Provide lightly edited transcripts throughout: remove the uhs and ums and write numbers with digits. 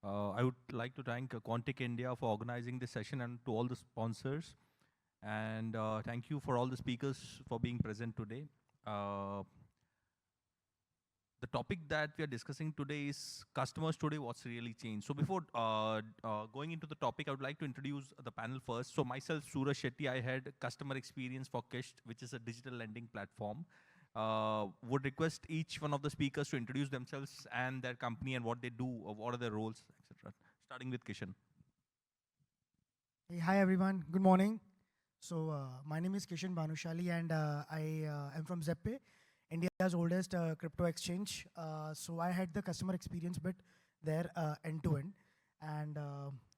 I would like to thank Quantic India for organizing this session and to all the sponsors. And thank you for all the speakers for being present today. The topic that we are discussing today is customers today, what's really changed. So before going into the topic, I would like to introduce the panel first. So myself, Suraj Shetty, I head customer experience for Kissht, which is a digital lending platform. Would request each one of the speakers to introduce themselves and their company and what they do, or what are their roles, etc. Starting with Kishan. Hey, hi everyone, good morning. So my name is Kishan Bhanushali and I am from ZebPay, India's oldest crypto exchange. So I had the customer experience bit there end to end, and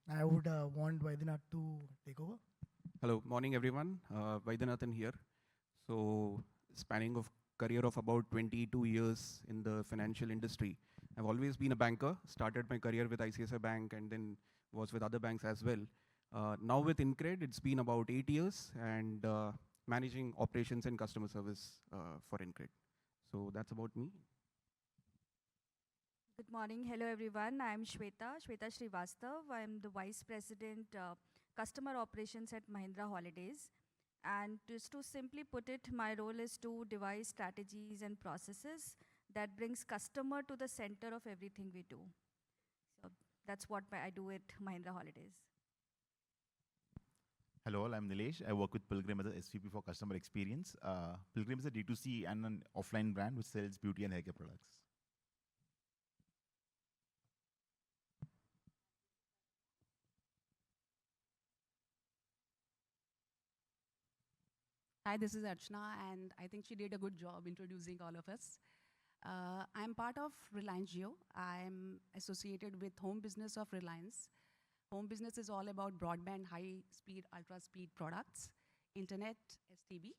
I would want Vaidyanathan to take over. Hello, morning everyone. Vaidyanathan here. So spanning of career of about 22 years in the financial industry. I've always been a banker, started my career with ICICI Bank and then was with other banks as well. Now with InCred, it's been about 8 years and managing operations and customer service for InCred. So that's about me. Good morning. Hello, everyone. I'm Shweta Srivastava. I'm the Vice President, Customer Operations at Mahindra Holidays. And just to simply put it, my role is to devise strategies and processes that brings customer to the center of everything we do. So that's what I do at Mahindra Holidays. Hello, all, I'm Nilesh. I work with Pilgrim as a SVP for customer experience. Pilgrim is a D2C and an offline brand which sells beauty and haircare products. Hi, this is Archana, and I think she did a good job introducing all of us. I'm part of Reliance Jio. I'm associated with Home Business of Reliance. Home Business is all about broadband, high-speed, ultra-speed products, internet, STB.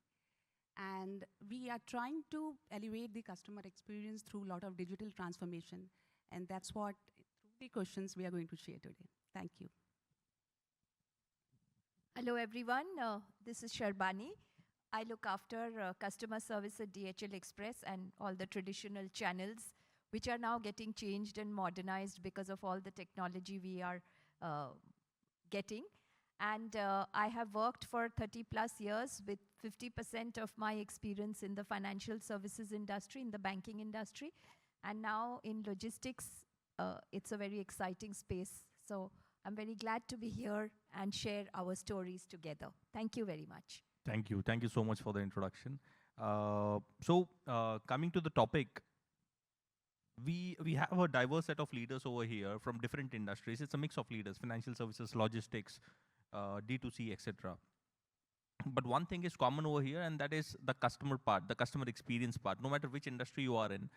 And we are trying to elevate the customer experience through a lot of digital transformation. And that's what, through the questions, we are going to share today. Thank you. Hello, everyone. This is Sharbani. I look after customer service at DHL Express and all the traditional channels, which are now getting changed and modernized because of all the technology we are getting. And I have worked for 30 plus years with 50% of my experience in the financial services industry, in the banking industry. And now in logistics, it's a very exciting space. So I'm very glad to be here and share our stories together. Thank you very much. Thank you. Thank you so much for the introduction. Coming to the topic, we have a diverse set of leaders over here from different industries. It's a mix of leaders, financial services, logistics, D2C, etc. But one thing is common over here, and that is the customer part, the customer experience part. No matter which industry you are in,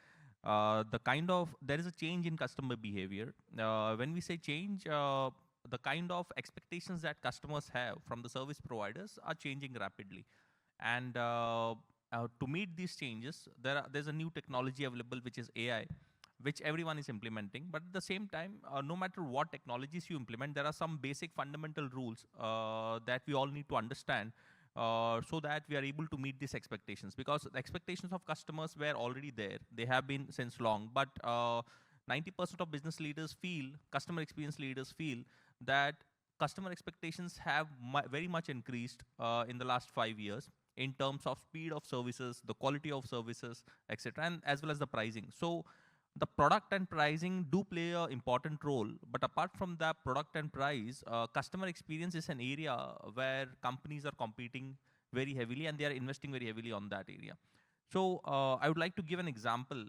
there is a change in customer behavior. When we say change, the kind of expectations that customers have from the service providers are changing rapidly. And to meet these changes, there's a new technology available, which is AI, which everyone is implementing. But at the same time, no matter what technologies you implement, there are some basic fundamental rules that we all need to understand so that we are able to meet these expectations. Because the expectations of customers were already there. They have been since long. But 90% of business leaders feel, customer experience leaders feel, that customer expectations have very much increased in the last 5 years in terms of speed of services, the quality of services, etc., and as well as the pricing. So the product and pricing do play an important role, but apart from that product and price, customer experience is an area where companies are competing very heavily and they are investing very heavily on that area. So I would like to give an example.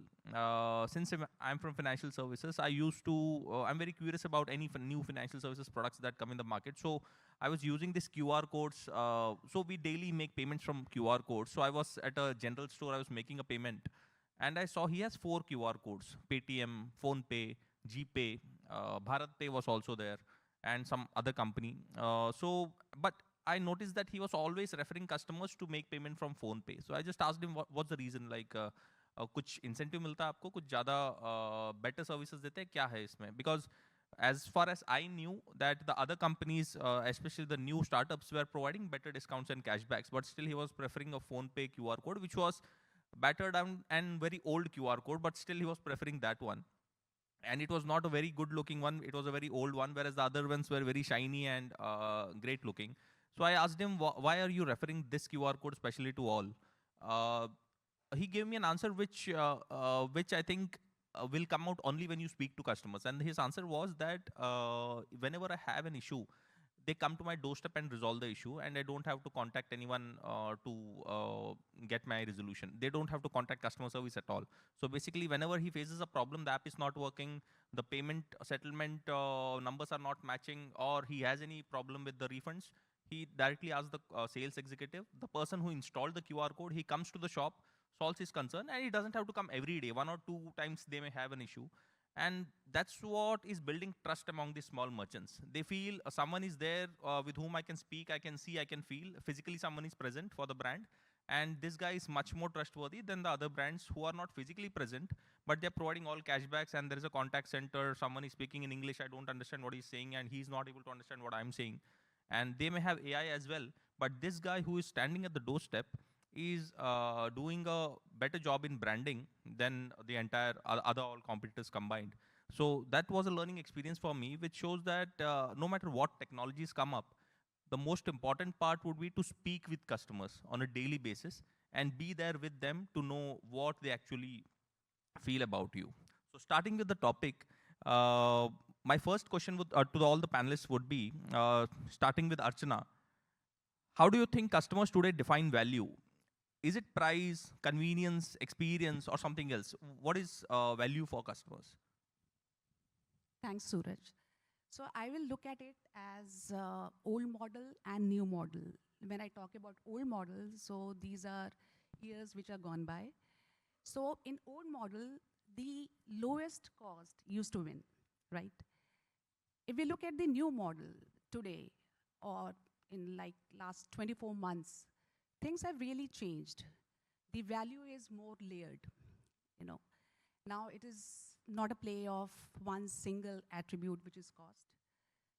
Since I'm from financial services, I'm very curious about any new financial services products that come in the market. So I was using this QR codes. So we daily make payments from QR codes. So I was at a general store, I was making a payment. And I saw he has 4 QR codes: Paytm, PhonePe, GPay, BharatPay was also there, and some other company. But I noticed that he was always referring customers to make payment from PhonePe. So I just asked him, what's the reason? Like, कुछ incentive मिलता है आपको, कुछ ज़्यादा better services देते हैं, क्या है इसमें? Because as far as I knew that the other companies, especially the new startups, were providing better discounts and cashbacks, but still he was preferring a PhonePe QR code, which was battered down and very old QR code, but still he was preferring that one. And it was not a very good looking one. It was a very old one, whereas the other ones were very shiny and great looking. So I asked him, why are you referring this QR code specially to all? Uh, he gave me an answer which I think will come out only when you speak to customers. And his answer was that whenever I have an issue, they come to my doorstep and resolve the issue, and I don't have to contact anyone to get my resolution. They don't have to contact customer service at all. So basically, whenever he faces a problem, the app is not working, the payment settlement numbers are not matching, or he has any problem with the refunds, he directly asks the sales executive, the person who installed the QR code, he comes to the shop, solves his concern, and he doesn't have to come every day. 1 or 2 times they may have an issue. And that's what is building trust among the small merchants. They feel someone is there with whom I can speak, I can see, I can feel. Physically, someone is present for the brand. And this guy is much more trustworthy than the other brands who are not physically present, but they're providing all cashbacks, and there is a contact center. Someone is speaking in English, I don't understand what he's saying, and he's not able to understand what I'm saying. And they may have AI as well, but this guy who is standing at the doorstep is doing a better job in branding than the entire other all competitors combined. So that was a learning experience for me, which shows that no matter what technologies come up, the most important part would be to speak with customers on a daily basis and be there with them to know what they actually feel about you. So starting with the topic, my first question would, to all the panelists would be, starting with Archana, how do you think customers today define value? Is it price, convenience, experience, or something else? What is value for customers? Thanks, Suraj. So I will look at it as old model and new model. When I talk about old model, so these are years which are gone by. So in old model, the lowest cost used to win, right? If we look at the new model today, or in like last 24 months, things have really changed. The value is more layered, you know. Now it is not a play of one single attribute, which is cost.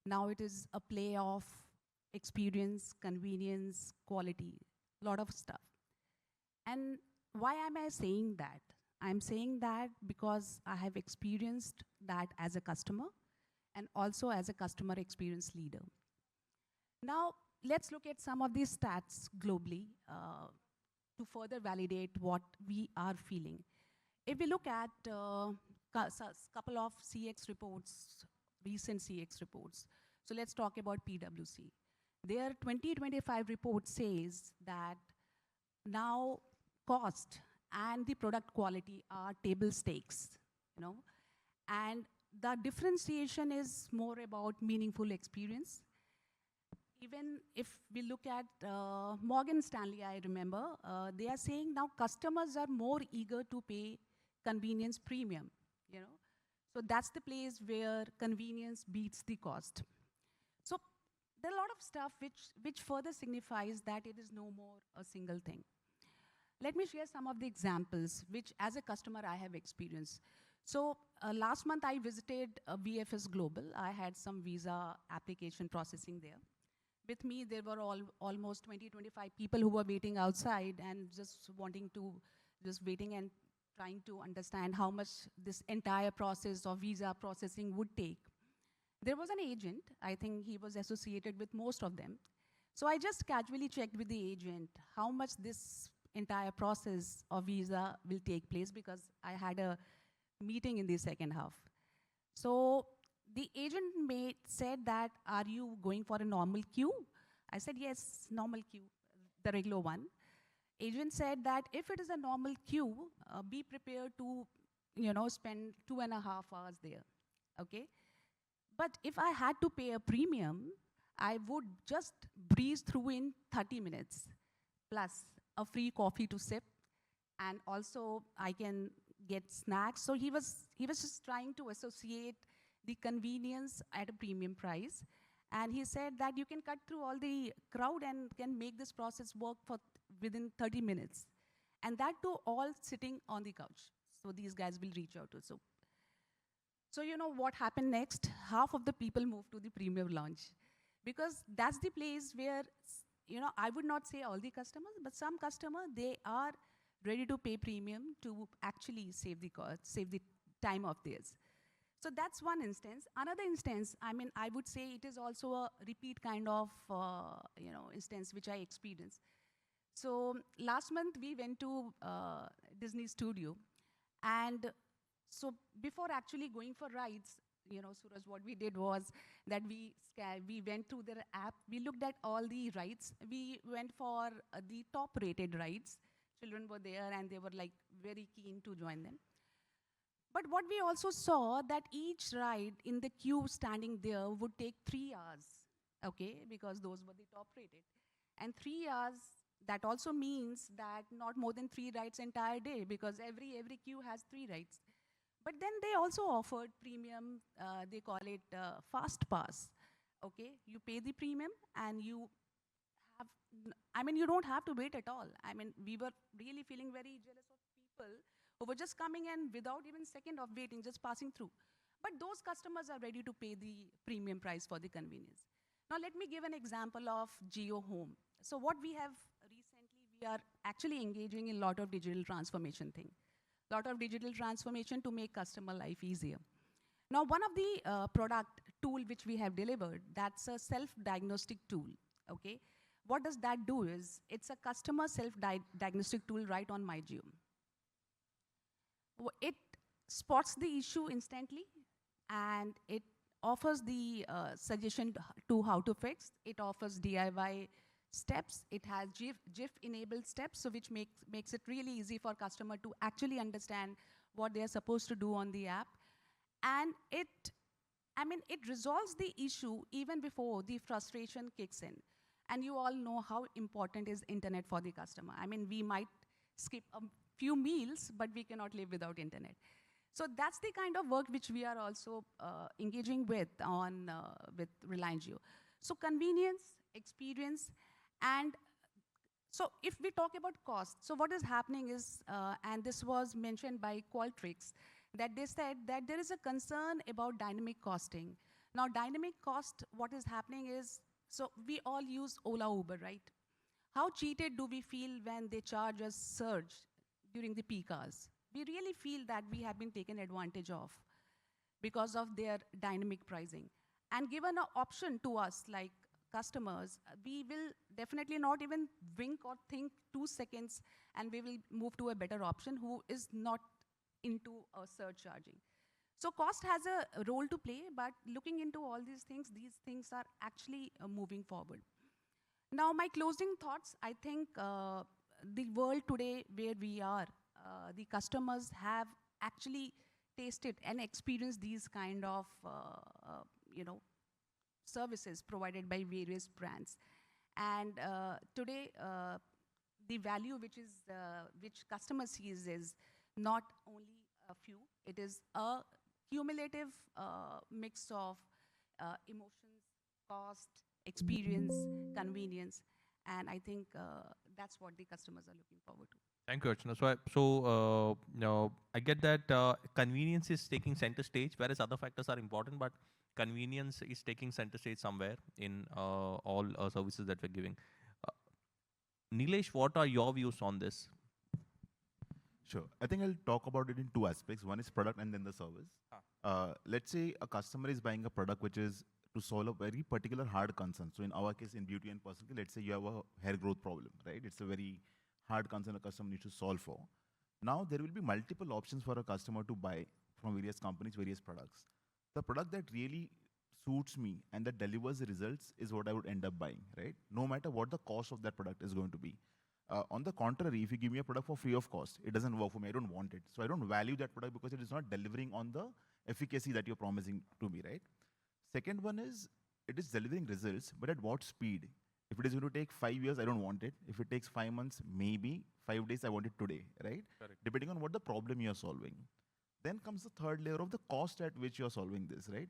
Now it is a play of experience, convenience, quality, lot of stuff. And why am I saying that? I'm saying that because I have experienced that as a customer and also as a customer experience leader. Now, let's look at some of these stats globally to further validate what we are feeling. If we look at a couple of CX reports, recent CX reports, so let's talk about PwC. Their 2025 report says that now cost and the product quality are table stakes, you know, and the differentiation is more about meaningful experience. Even if we look at Morgan Stanley, I remember, they are saying now customers are more eager to pay convenience premium, you know. So that's the place where convenience beats the cost. So there are a lot of stuff which further signifies that it is no more a single thing. Let me share some of the examples which as a customer I have experienced. So last month I visited VFS Global. I had some visa application processing there. With me, there were almost 20, 25 people who were waiting outside and just waiting and trying to understand how much this entire process of visa processing would take. There was an agent, I think he was associated with most of them. So I just casually checked with the agent how much this entire process of visa will take place because I had a meeting in the second half. So the agent said that, are you going for a normal queue? I said, yes, normal queue, the regular one. Agent said that if it is a normal queue, be prepared to, spend 2.5 hours there, okay? But if I had to pay a premium, I would just breeze through in 30 minutes, plus a free coffee to sip, and also I can get snacks. So he was just trying to associate the convenience at a premium price. And he said that you can cut through all the crowd and can make this process work within 30 minutes. And that too, all sitting on the couch. So these guys will reach out to. So you know what happened next? Half of the people moved to the premium lounge. Because that's the place where, I would not say all the customers, but some customers, they are ready to pay premium to actually save the cost, save the time of theirs. So that's one instance. Another instance, I mean, I would say it is also a repeat kind of, instance which I experienced. So last month we went to Disney Studio, and so before actually going for rides, Suraj, what we did was that we went through their app, we looked at all the rides, we went for the top rated rides. Children were there and they were like very keen to join them. But what we also saw that each ride in the queue standing there would take 3 hours, okay, because those were the top rated. And 3 hours, that also means that not more than 3 rides entire day, because every queue has 3 rides. But then they also offered premium, they call it fast pass. Okay, you pay the premium and you have, you don't have to wait at all. I mean, we were really feeling very jealous of people who were just coming and without even second of waiting, just passing through. But those customers are ready to pay the premium price for the convenience. Now let me give an example of Geo Home. So what we have recently, we are actually engaging in a lot of digital transformation thing. Lot of digital transformation to make customer life easier. Now, one of the product tool which we have delivered, that's a self-diagnostic tool, okay? What does that do is, it's a customer self-diagnostic tool right on MyGeo. It spots the issue instantly, and it offers the suggestion to how to fix. It offers DIY steps. It has GIF-enabled steps, so which makes it really easy for customer to actually understand what they are supposed to do on the app. And it resolves the issue even before the frustration kicks in. And you all know how important is internet for the customer. I mean, we might skip a few meals, but we cannot live without internet. So that's the kind of work which we are also engaging with with Reliance Jio. So convenience, experience, and so if we talk about cost, so what is happening is, and this was mentioned by Qualtrics, that they said that there is a concern about dynamic costing. Now dynamic cost, what is happening is, so we all use Ola, Uber, right? How cheated do we feel when they charge us surge during the peak hours? We really feel that we have been taken advantage of because of their dynamic pricing. And given an option to us, like customers, we will definitely not even wink or think 2 seconds, and we will move to a better option who is not into surcharging. So cost has a role to play, but looking into all these things are actually moving forward. Now my closing thoughts, I think the world today where we are, the customers have actually tasted and experienced these kind of services provided by various brands. And today, the value which customer sees is not only a few, it is a cumulative mix of emotions, cost, experience, convenience, and I think that's what the customers are looking forward to. Thank you, Archana. I get that convenience is taking center stage, whereas other factors are important, but convenience is taking center stage somewhere in all services that we're giving. Nilesh, what are your views on this? Sure. I think I'll talk about it in 2 aspects. One is product and then the service. Let's say a customer is buying a product which is to solve a very particular hard concern. So in our case, in beauty and personal care, let's say you have a hair growth problem, right? It's a very hard concern a customer needs to solve for. Now there will be multiple options for a customer to buy from various companies, various products. The product that really suits me and that delivers the results is what I would end up buying, right? No matter what the cost of that product is going to be. On the contrary, if you give me a product for free of cost, it doesn't work for me, I don't want it. So I don't value that product because it is not delivering on the efficacy that you're promising to me, right? Second one is, it is delivering results, but at what speed? If it is going to take 5 years, I don't want it. If it takes 5 months, maybe 5 days, I want it today, right? Correct. Depending on what the problem you're solving. Then comes the third layer of the cost at which you're solving this, right?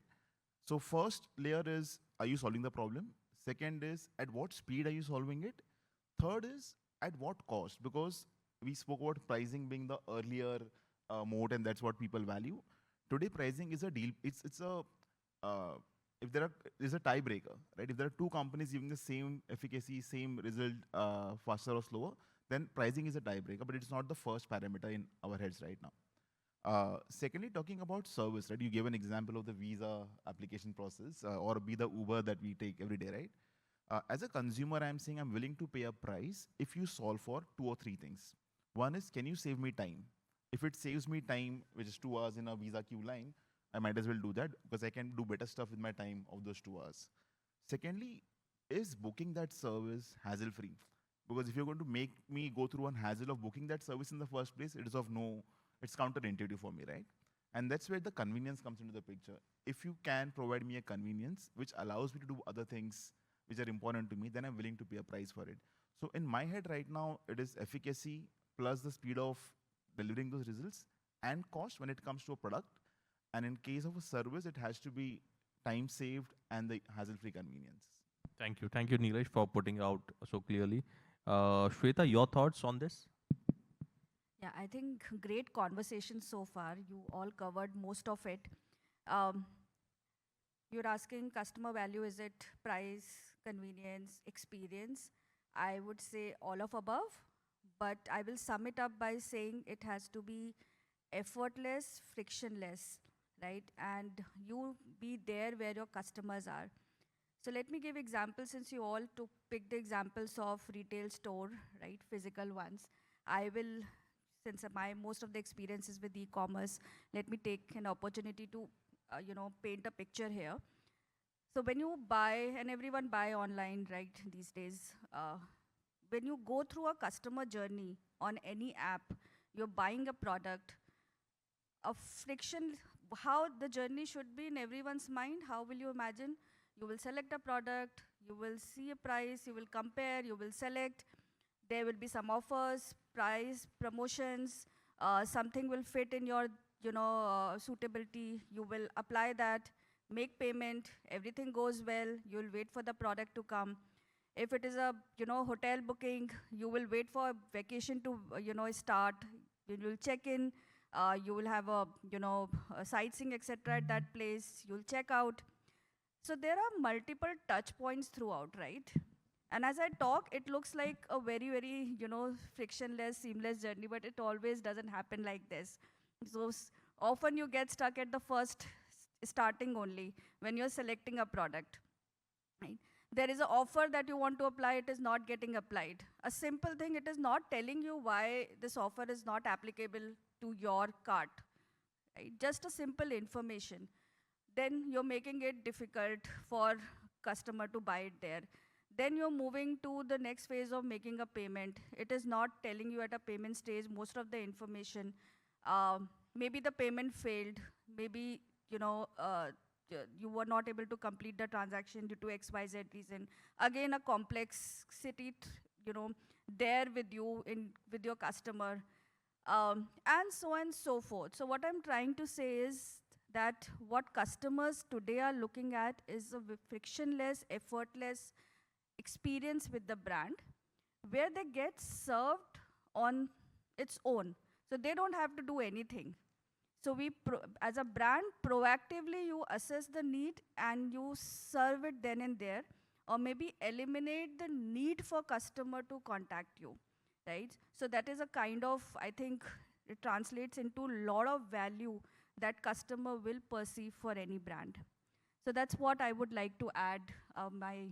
So first layer is, are you solving the problem? Second is, at what speed are you solving it? Third is, at what cost? Because we spoke about pricing being the earlier mode, and that's what people value. Today, pricing is a deal. It's a if there is a tiebreaker, right? If there are 2 companies giving the same efficacy, same result, faster or slower, then pricing is a tiebreaker. But it's not the first parameter in our heads right now. Secondly, talking about service, right? You gave an example of the visa application process, or be the Uber that we take every day, right? As a consumer, I'm saying I'm willing to pay a price if you solve for two or three things. One is, can you save me time? If it saves me time, which is 2 hours in a visa queue line, I might as well do that because I can do better stuff with my time of those 2 hours. Secondly, is booking that service hassle-free? Because if you're going to make me go through one hassle of booking that service in the first place, it is of no, it's counterintuitive for me, right? And that's where the convenience comes into the picture. If you can provide me a convenience which allows me to do other things which are important to me, then I'm willing to pay a price for it. So in my head right now, it is efficacy plus the speed of delivering those results and cost when it comes to a product. And in case of a service, it has to be time saved and the hassle-free convenience. Thank you, Nilesh, for putting out so clearly. Shweta, your thoughts on this? Yeah, I think great conversation so far. You all covered most of it. Um, you're asking customer value, is it price, convenience, experience? I would say all of above, but I will sum it up by saying it has to be effortless, frictionless, right? And you be there where your customers are. So let me give examples since you all took picked examples of retail store, right? Physical ones. I will, since my most of the experiences with e-commerce, let me take an opportunity to, paint a picture here. So when you buy, and everyone buy online, right, these days, when you go through a customer journey on any app, you're buying a product, a friction, how the journey should be in everyone's mind, how will you imagine? You will select a product, you will see a price, you will compare, you will select, there will be some offers, price, promotions, something will fit in your, suitability, you will apply that, make payment, everything goes well, you'll wait for the product to come. If it is a, hotel booking, you will wait for vacation to, start, you will check in, you will have a, a sightseeing, etc. at that place, you'll check out. So there are multiple touch points throughout, right? And as I talk, it looks like a very, very, frictionless, seamless journey, but it always doesn't happen like this. So often you get stuck at the first starting only when you're selecting a product, right? There is an offer that you want to apply, it is not getting applied. A simple thing, it is not telling you why this offer is not applicable to your cart, right? Just a simple information. Then you're making it difficult for customer to buy it there. Then you're moving to the next phase of making a payment. It is not telling you at a payment stage most of the information. Maybe the payment failed. Maybe you were not able to complete the transaction due to XYZ reason. Again, a complexity, there with you with your customer, and so on and so forth. So what I'm trying to say is that what customers today are looking at is a frictionless, effortless experience with the brand where they get served on its own. So they don't have to do anything. So as a brand, proactively you assess the need and you serve it then and there, or maybe eliminate the need for customer to contact you, right? So that is a kind of, I think, it translates into a lot of value that customer will perceive for any brand. So that's what I would like to add, my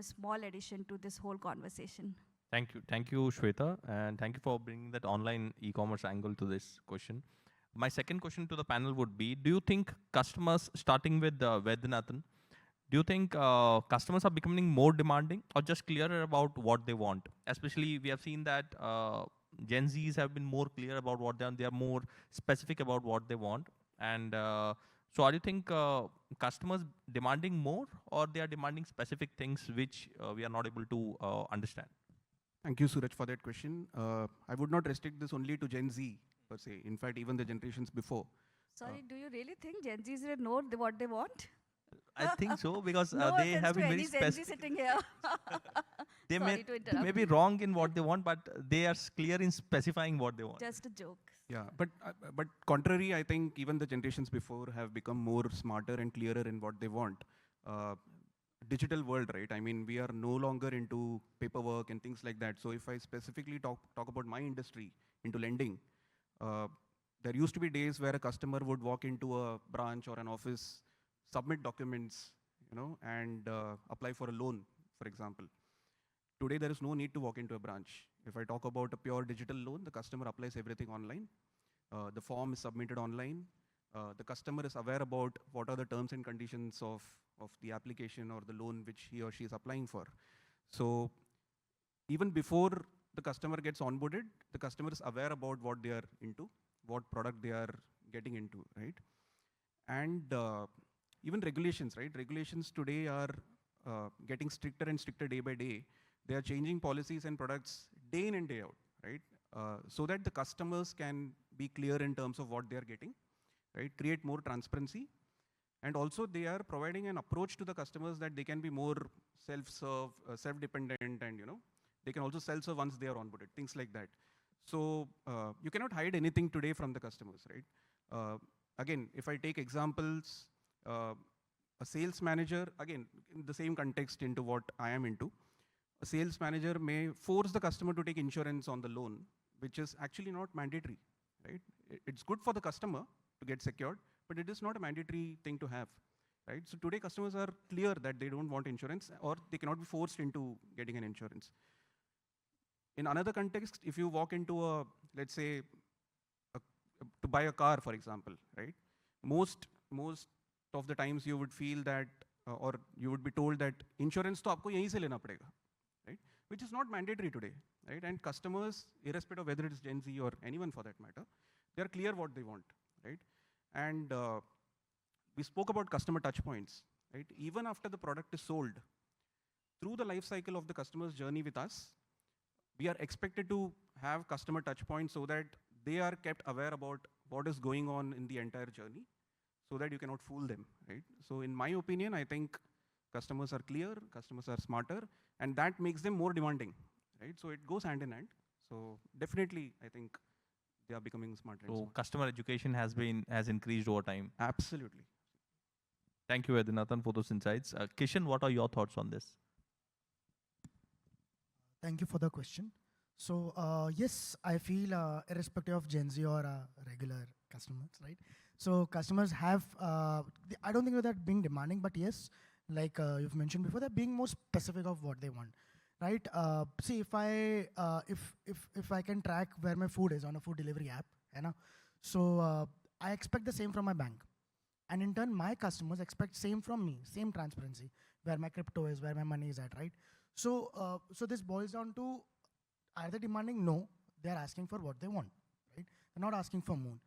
small addition to this whole conversation. Thank you, Shweta, and thank you for bringing that online e-commerce angle to this question. My second question to the panel would be, do you think customers, starting with Vaidyanathan, do you think customers are becoming more demanding or just clearer about what they want? Especially, we have seen that Gen Zs have been more clear about what they want. They are more specific about what they want. And so do you think customers demanding more, or they are demanding specific things which we are not able to understand? Thank you, Suraj, for that question. I would not restrict this only to Gen Z, per se. In fact, even the generations before. Sorry, do you really think Gen Zs know what they want? I think so, because No they have been to very any Gen Z specific. sitting here. They Sorry to may interrupt. be wrong in what they want, but they are clear in specifying what they want. Just a joke. Yeah, but contrary, I think even the generations before have become more smarter and clearer in what they want. Digital world, right? I mean, we are no longer into paperwork and things like that. So if I specifically talk about my industry into lending, there used to be days where a customer would walk into a branch or an office, submit documents, and apply for a loan, for example. Today, there is no need to walk into a branch. If I talk about a pure digital loan, the customer applies everything online. The form is submitted online. The customer is aware about what are the terms and conditions of the application or the loan which he or she is applying for. So even before the customer gets onboarded, the customer is aware about what they are into, what product they are getting into, right? And even regulations, right? Regulations today are getting stricter and stricter day by day. They are changing policies and products day in and day out, right? So that the customers can be clear in terms of what they are getting, right? Create more transparency. And also they are providing an approach to the customers that they can be more self-serve, self-dependent, and they can also self-serve once they are onboarded, things like that. So you cannot hide anything today from the customers, right? Again, if I take examples, a sales manager, again, in the same context into what I am into, a sales manager may force the customer to take insurance on the loan, which is actually not mandatory, right? It's good for the customer to get secured, but it is not a mandatory thing to have, right? So today customers are clear that they don't want insurance or they cannot be forced into getting an insurance. In another context, if you walk into a, let's say, to buy a car, for example, right? Most of the times you would feel that, or you would be told that insurance to aapko yahin se lena padega, right? Which is not mandatory today, right? And customers, irrespective of whether it is Gen Z or anyone for that matter, they are clear what they want, right? And we spoke about customer touch points, right? Even after the product is sold, through the life cycle of the customer's journey with us, we are expected to have customer touch points so that they are kept aware about what is going on in the entire journey, so that you cannot fool them, right? So in my opinion, I think customers are clear, customers are smarter, and that makes them more demanding, right? So it goes hand in hand. So definitely, I think they are becoming smarter. So customer education has increased over time. Absolutely. Thank you, Vaidyanathan, for those insights. Kishan, what are your thoughts on this? Thank you for the question. So yes, I feel irrespective of Gen Z or regular customers, right? So customers have, I don't think that being demanding, but yes, like you've mentioned before, they're being more specific of what they want, right? See, if I can track where my food is on a food delivery app, so I expect the same from my bank. And in turn, my customers expect same from me, same transparency, where my crypto is, where my money is at, right? So, so this boils down to, are they demanding? No, they're asking for what they want, right? They're not asking for more.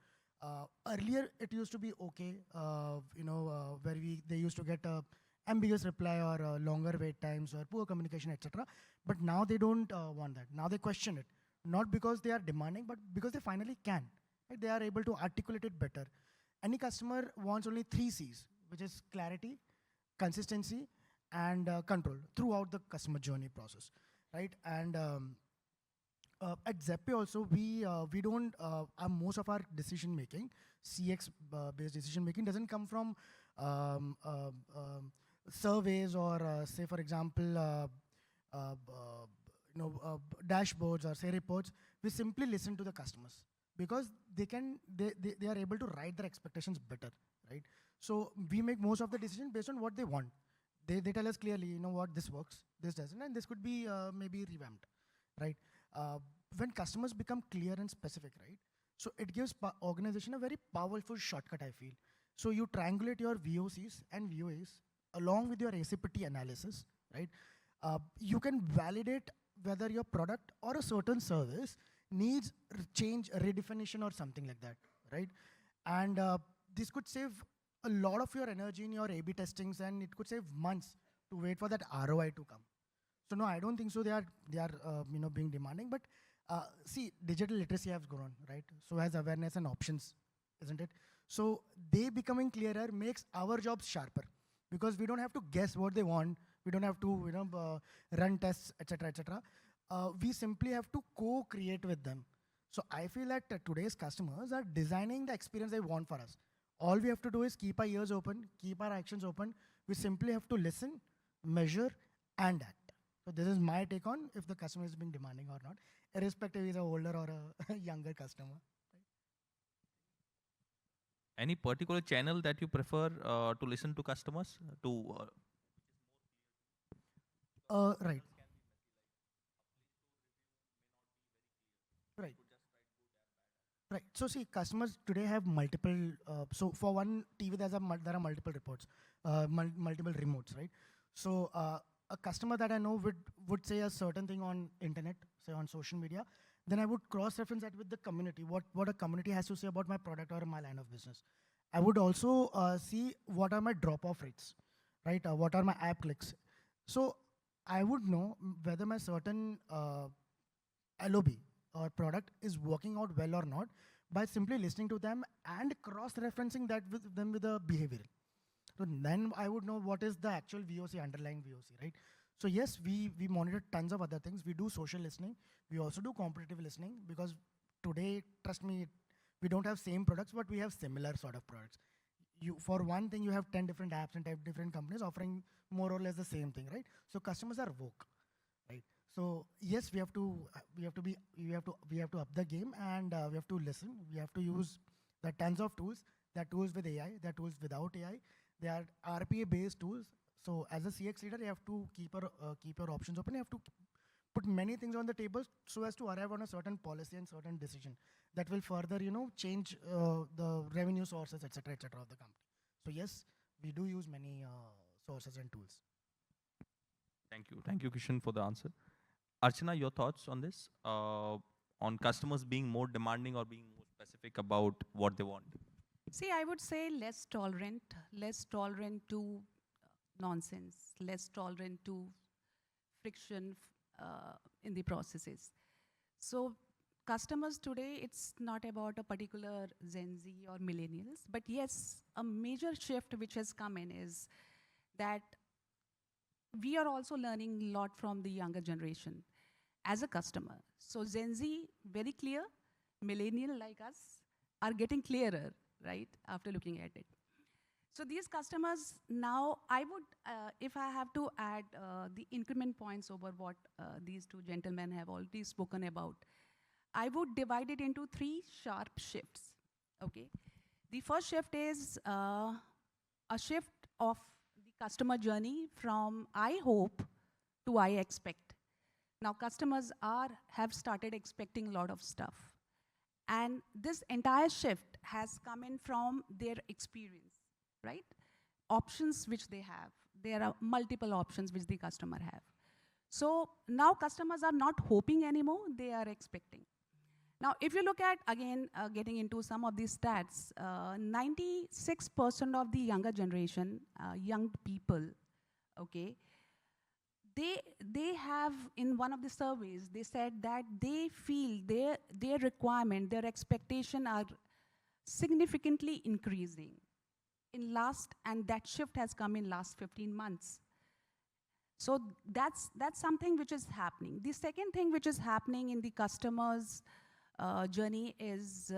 Earlier, it used to be okay, where they used to get a ambiguous reply or longer wait times or poor communication, etc. But now they don't want that. Now they question it, not because they are demanding, but because they finally can. Right? They are able to articulate it better. Any customer wants only 3 C's, which is clarity, consistency, and control throughout the customer journey process, right? And at ZebPay also, we don't, most of our decision making, CX based decision making doesn't come from surveys or say for example, dashboards or say reports. We simply listen to the customers because they are able to write their expectations better, right? So we make most of the decision based on what they want. They tell us clearly, you know what, this works, this doesn't, and this could be maybe revamped, right? When customers become clear and specific, right? So it gives organization a very powerful shortcut, I feel. So you triangulate your VOCs and VOAs along with your ACPT analysis, right? You can validate whether your product or a certain service needs change, redefinition or something like that, right? And this could save a lot of your energy in your A/B testings, and it could save months to wait for that ROI to come. So no, I don't think so. They are being demanding. But see, digital literacy has grown, right? So has awareness and options, isn't it? So they becoming clearer makes our jobs sharper because we don't have to guess what they want. We don't have to run tests, etc., etc. We simply have to co-create with them. So I feel that today's customers are designing the experience they want for us. All we have to do is keep our ears open, keep our actions open. We simply have to listen, measure, and act. So this is my take on if the customer is being demanding or not, irrespective if he's an older or a younger customer. Any particular channel that you prefer to listen to customers? Right. Right. Right. So see, customers today have multiple. So for one TV, there are multiple reports, multiple remotes, right? So a customer that I know would say a certain thing on internet, say on social media, then I would cross-reference that with the community. What a community has to say about my product or my line of business. I would also see what are my drop-off rates, right? What are my app clicks. So I would know whether my certain LOB or product is working out well or not by simply listening to them and cross-referencing that with them with a behavioral. So then I would know what is the actual VOC, underlying VOC, right? So yes, we monitor tons of other things. We do social listening. We also do competitive listening because today, trust me, we don't have same products, but we have similar sort of products. For one thing, you have 10 different apps and 10 different companies offering more or less the same thing, right? So customers are woke, right? So yes, we have to up the game, and we have to listen. We have to use the tons of tools. There are tools with AI, there are tools without AI. They are RPA-based tools. So as a CX leader, you have to keep your options open. You have to put many things on the table so as to arrive on a certain policy and certain decision that will further, change the revenue sources, etc., etc. of the company. So yes, we do use many sources and tools. Thank you, Kishan, for the answer. Archana, your thoughts on this? On customers being more demanding or being more specific about what they want? See, I would say less tolerant to nonsense, less tolerant to friction in the processes. So customers today, it's not about a particular Gen Z or millennials, but yes, a major shift which has come in is that we are also learning a lot from the younger generation as a customer. So Gen Z, very clear, millennial like us are getting clearer, right, after looking at it. So these customers now, I would, if I have to add the increment points over what these two gentlemen have already spoken about, I would divide it into 3 sharp shifts, okay? The first shift is a shift of the customer journey from I hope to I expect. Now customers have started expecting a lot of stuff. And this entire shift has come in from their experience, right? Options which they have. There are multiple options which the customer have. So now customers are not hoping anymore, they are expecting. Now, if you look at, again, getting into some of these stats, 96% of the younger generation, young people, okay, they have, in one of the surveys, they said that they feel their requirement, their expectation are significantly increasing and that shift has come in last 15 months. So that's something which is happening. The second thing which is happening in the customer's journey is,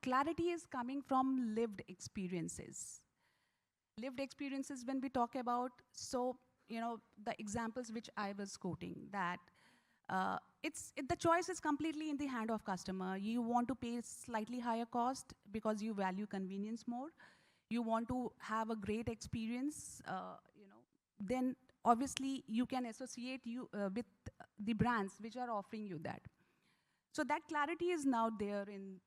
clarity is coming from lived experiences. Lived experiences when we talk about, so, the examples which I was quoting, that the choice is completely in the hand of customer. You want to pay slightly higher cost because you value convenience more. You want to have a great experience, then obviously you can associate with the brands which are offering you that. So that clarity is now there in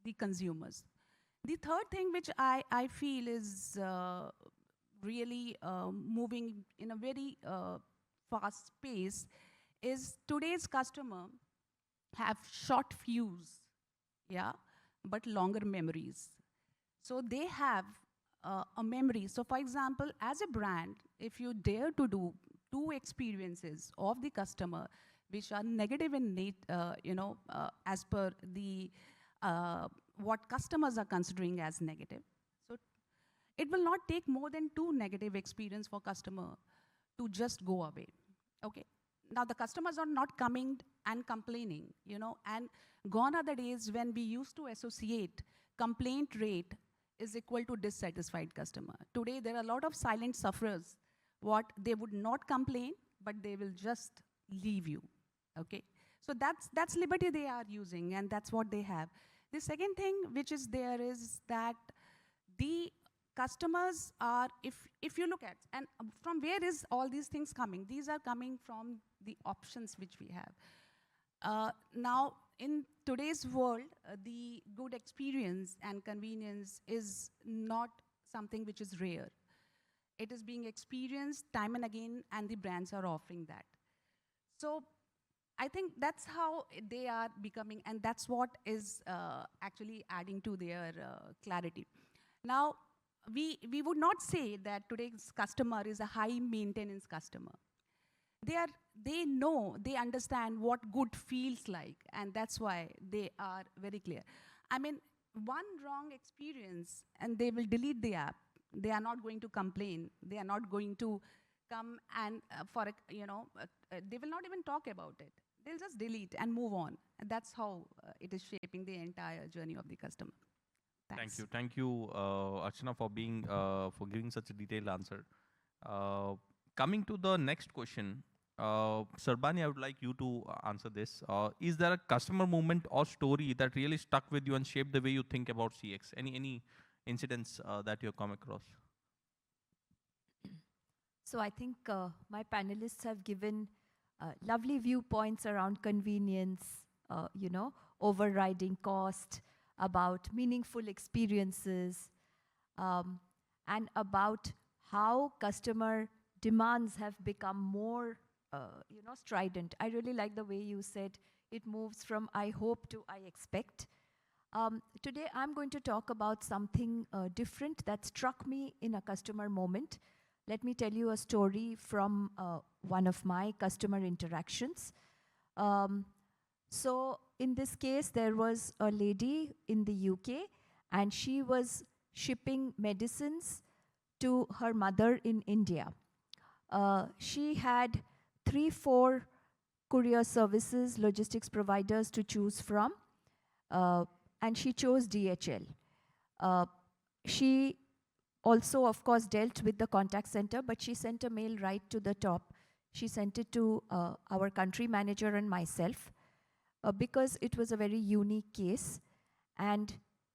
the consumers. The third thing which I feel is really moving in a very fast pace is today's customer have short fuse, yeah, but longer memories. So they have a memory. So for example, as a brand, if you dare to do 2 experiences of the customer which are negative in as per the what customers are considering as negative, so it will not take more than 2 negative experience for customer to just go away. Okay. Now the customers are not coming and complaining, and gone are the days when we used to associate complaint rate is equal to dissatisfied customer. Today there are a lot of silent sufferers. What they would not complain, but they will just leave you. Okay. So that's liberty they are using, and that's what they have. The second thing which is there is that the customers are, if you look at, and from where is all these things coming? These are coming from the options which we have. Now, in today's world, the good experience and convenience is not something which is rare. It is being experienced time and again, and the brands are offering that. So I think that's how they are becoming, and that's what is actually adding to their clarity. Now, we would not say that today's customer is a high maintenance customer. They know, they understand what good feels like, and that's why they are very clear. I mean, one wrong experience, and they will delete the app. They are not going to complain. They are not going to come and they will not even talk about it. They'll just delete and move on. And that's how it is shaping the entire journey of the customer. Thanks. Thank you, Archana, for giving such a detailed answer. Coming to the next question, Sarbani, I would like you to answer this. Is there a customer moment or story that really stuck with you and shaped the way you think about CX? Any incidents that you have come across? So I think my panelists have given lovely viewpoints around convenience, overriding cost, about meaningful experiences, and about how customer demands have become more, strident. I really like the way you said it moves from I hope to I expect. Today, I'm going to talk about something different that struck me in a customer moment. Let me tell you a story from one of my customer interactions. So in this case, there was a lady in the UK, and she was shipping medicines to her mother in India. She had 3-4 courier services, logistics providers to choose from, and she chose DHL. She also, of course, dealt with the contact center, but she sent a mail right to the top. She sent it to our country manager and myself because it was a very unique case. And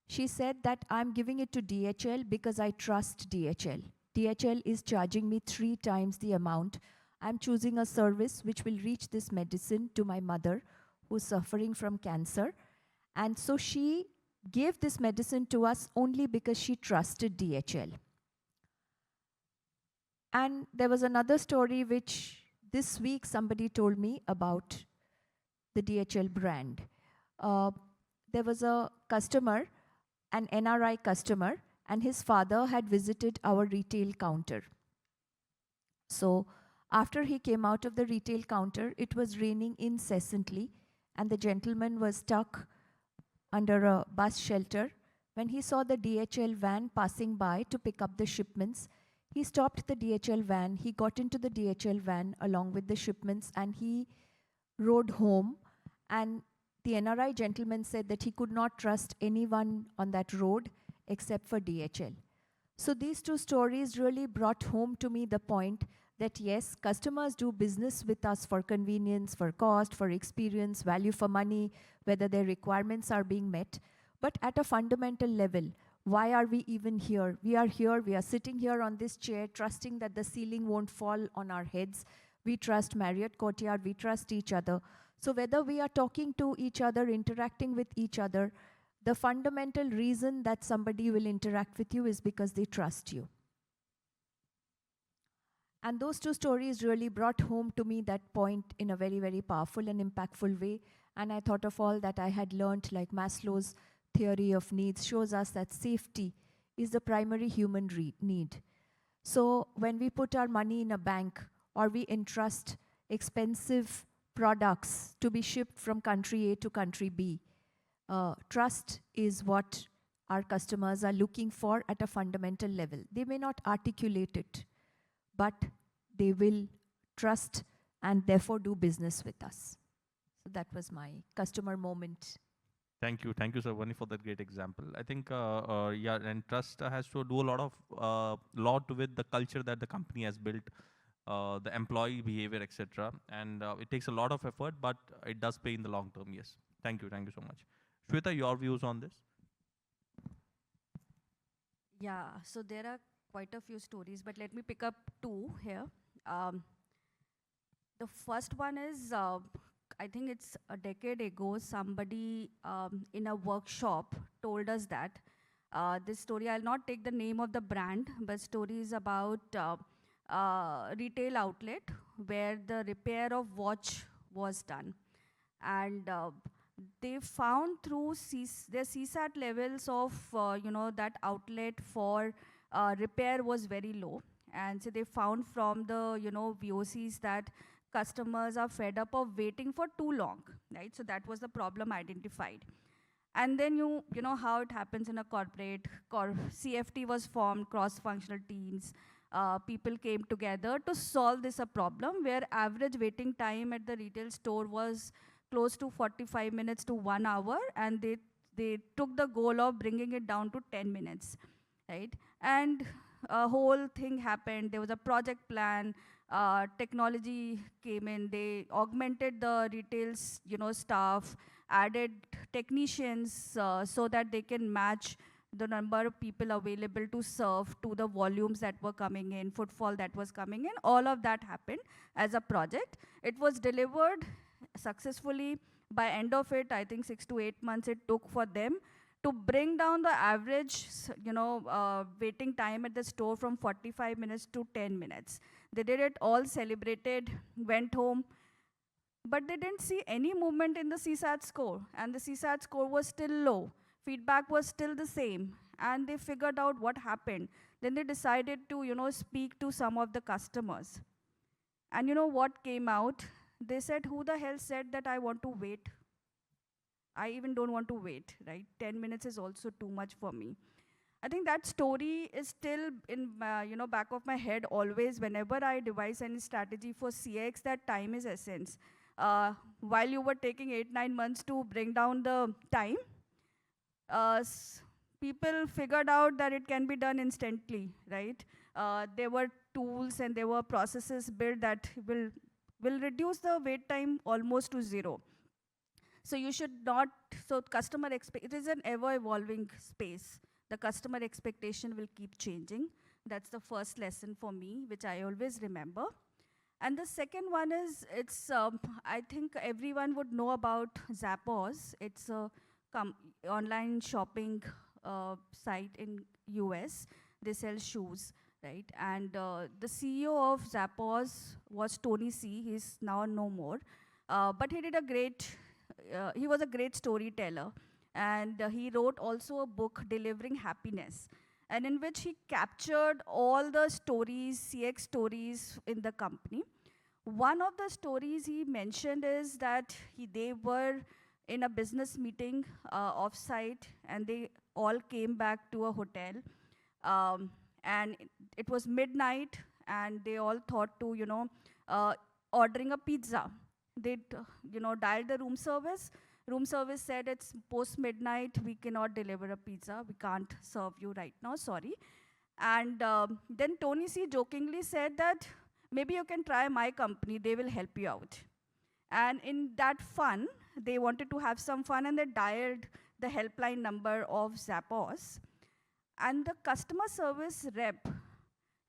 she said that I'm giving it to DHL because I trust DHL. DHL is charging me 3 times the amount. I'm choosing a service which will reach this medicine to my mother who's suffering from cancer. And so she gave this medicine to us only because she trusted DHL. And there was another story which this week somebody told me about the DHL brand. There was a customer, an NRI customer, and his father had visited our retail counter. So after he came out of the retail counter, it was raining incessantly, and the gentleman was stuck under a bus shelter. When he saw the DHL van passing by to pick up the shipments, he stopped the DHL van, he got into the DHL van along with the shipments, and he rode home. And the NRI gentleman said that he could not trust anyone on that road except for DHL. So these two stories really brought home to me the point that yes, customers do business with us for convenience, for cost, for experience, value for money, whether their requirements are being met. But at a fundamental level, why are we even here? We are here, we are sitting here on this chair, trusting that the ceiling won't fall on our heads. We trust Marriott Courtyard, we trust each other. So whether we are talking to each other, interacting with each other, the fundamental reason that somebody will interact with you is because they trust you. And those two stories really brought home to me that point in a very, very powerful and impactful way. And I thought of all that I had learned, like Maslow's theory of needs shows us that safety is the primary human need. So when we put our money in a bank or we entrust expensive products to be shipped from country A to country B, trust is what our customers are looking for at a fundamental level. They may not articulate it, but they will trust and therefore do business with us. So that was my customer moment. Thank you, Sarvani, for that great example. I think, yeah, and trust has to do a lot with the culture that the company has built, the employee behavior, etc. And it takes a lot of effort, but it does pay in the long term. Yes. Thank you so much. Shweta, your views on this? Yeah, so there are quite a few stories, but let me pick up two here. Um, the first one is, I think it's a decade ago, somebody in a workshop told us that. This story, I'll not take the name of the brand, but story is about retail outlet where the repair of watch was done. And they found through their CSAT levels of, that outlet for repair was very low. And so they found from the, VOCs that customers are fed up of waiting for too long, right? So that was the problem identified. And then you know how it happens in a corporate, CFT was formed, cross-functional teams. People came together to solve this a problem where average waiting time at the retail store was close to 45 minutes to 1 hour, and they took the goal of bringing it down to 10 minutes, right? And a whole thing happened. There was a project plan, technology came in, they augmented the retail's staff, added technicians so that they can match the number of people available to serve to the volumes that were coming in, footfall that was coming in. All of that happened as a project. It was delivered successfully. By end of it, I think 6 to 8 months it took for them to bring down the average, waiting time at the store from 45 minutes to 10 minutes. They did it, all celebrated, went home, but they didn't see any movement in the CSAT score, and the CSAT score was still low. Feedback was still the same, and they figured out what happened. Then they decided to, speak to some of the customers. And you know what came out? They said, who the hell said that I want to wait? I even don't want to wait, right? 10 minutes is also too much for me. I think that story is still in back of my head always whenever I devise any strategy for CX, that time is essence. While you were taking 8-9 months to bring down the time, people figured out that it can be done instantly, right? There were tools and there were processes built that will reduce the wait time almost to zero. So you should not, so it is an ever-evolving space. The customer expectation will keep changing. That's the first lesson for me, which I always remember. And the second one is, I think everyone would know about Zappos. It's a online shopping site in US. They sell shoes, right? And the CEO of Zappos was Tony C. He's now no more. But he did a great, he was a great storyteller. And he wrote also a book, Delivering Happiness, and in which he captured all the stories, CX stories in the company. One of the stories he mentioned is that they were in a business meeting off-site, and they all came back to a hotel. And it was midnight, and they all thought to, ordering a pizza. They, dialed the room service. Room service said, it's post-midnight, we cannot deliver a pizza. We can't serve you right now, sorry. And then Tony C. jokingly said that, maybe you can try my company, they will help you out. And in that fun, they wanted to have some fun, and they dialed the helpline number of Zappos. And the customer service rep,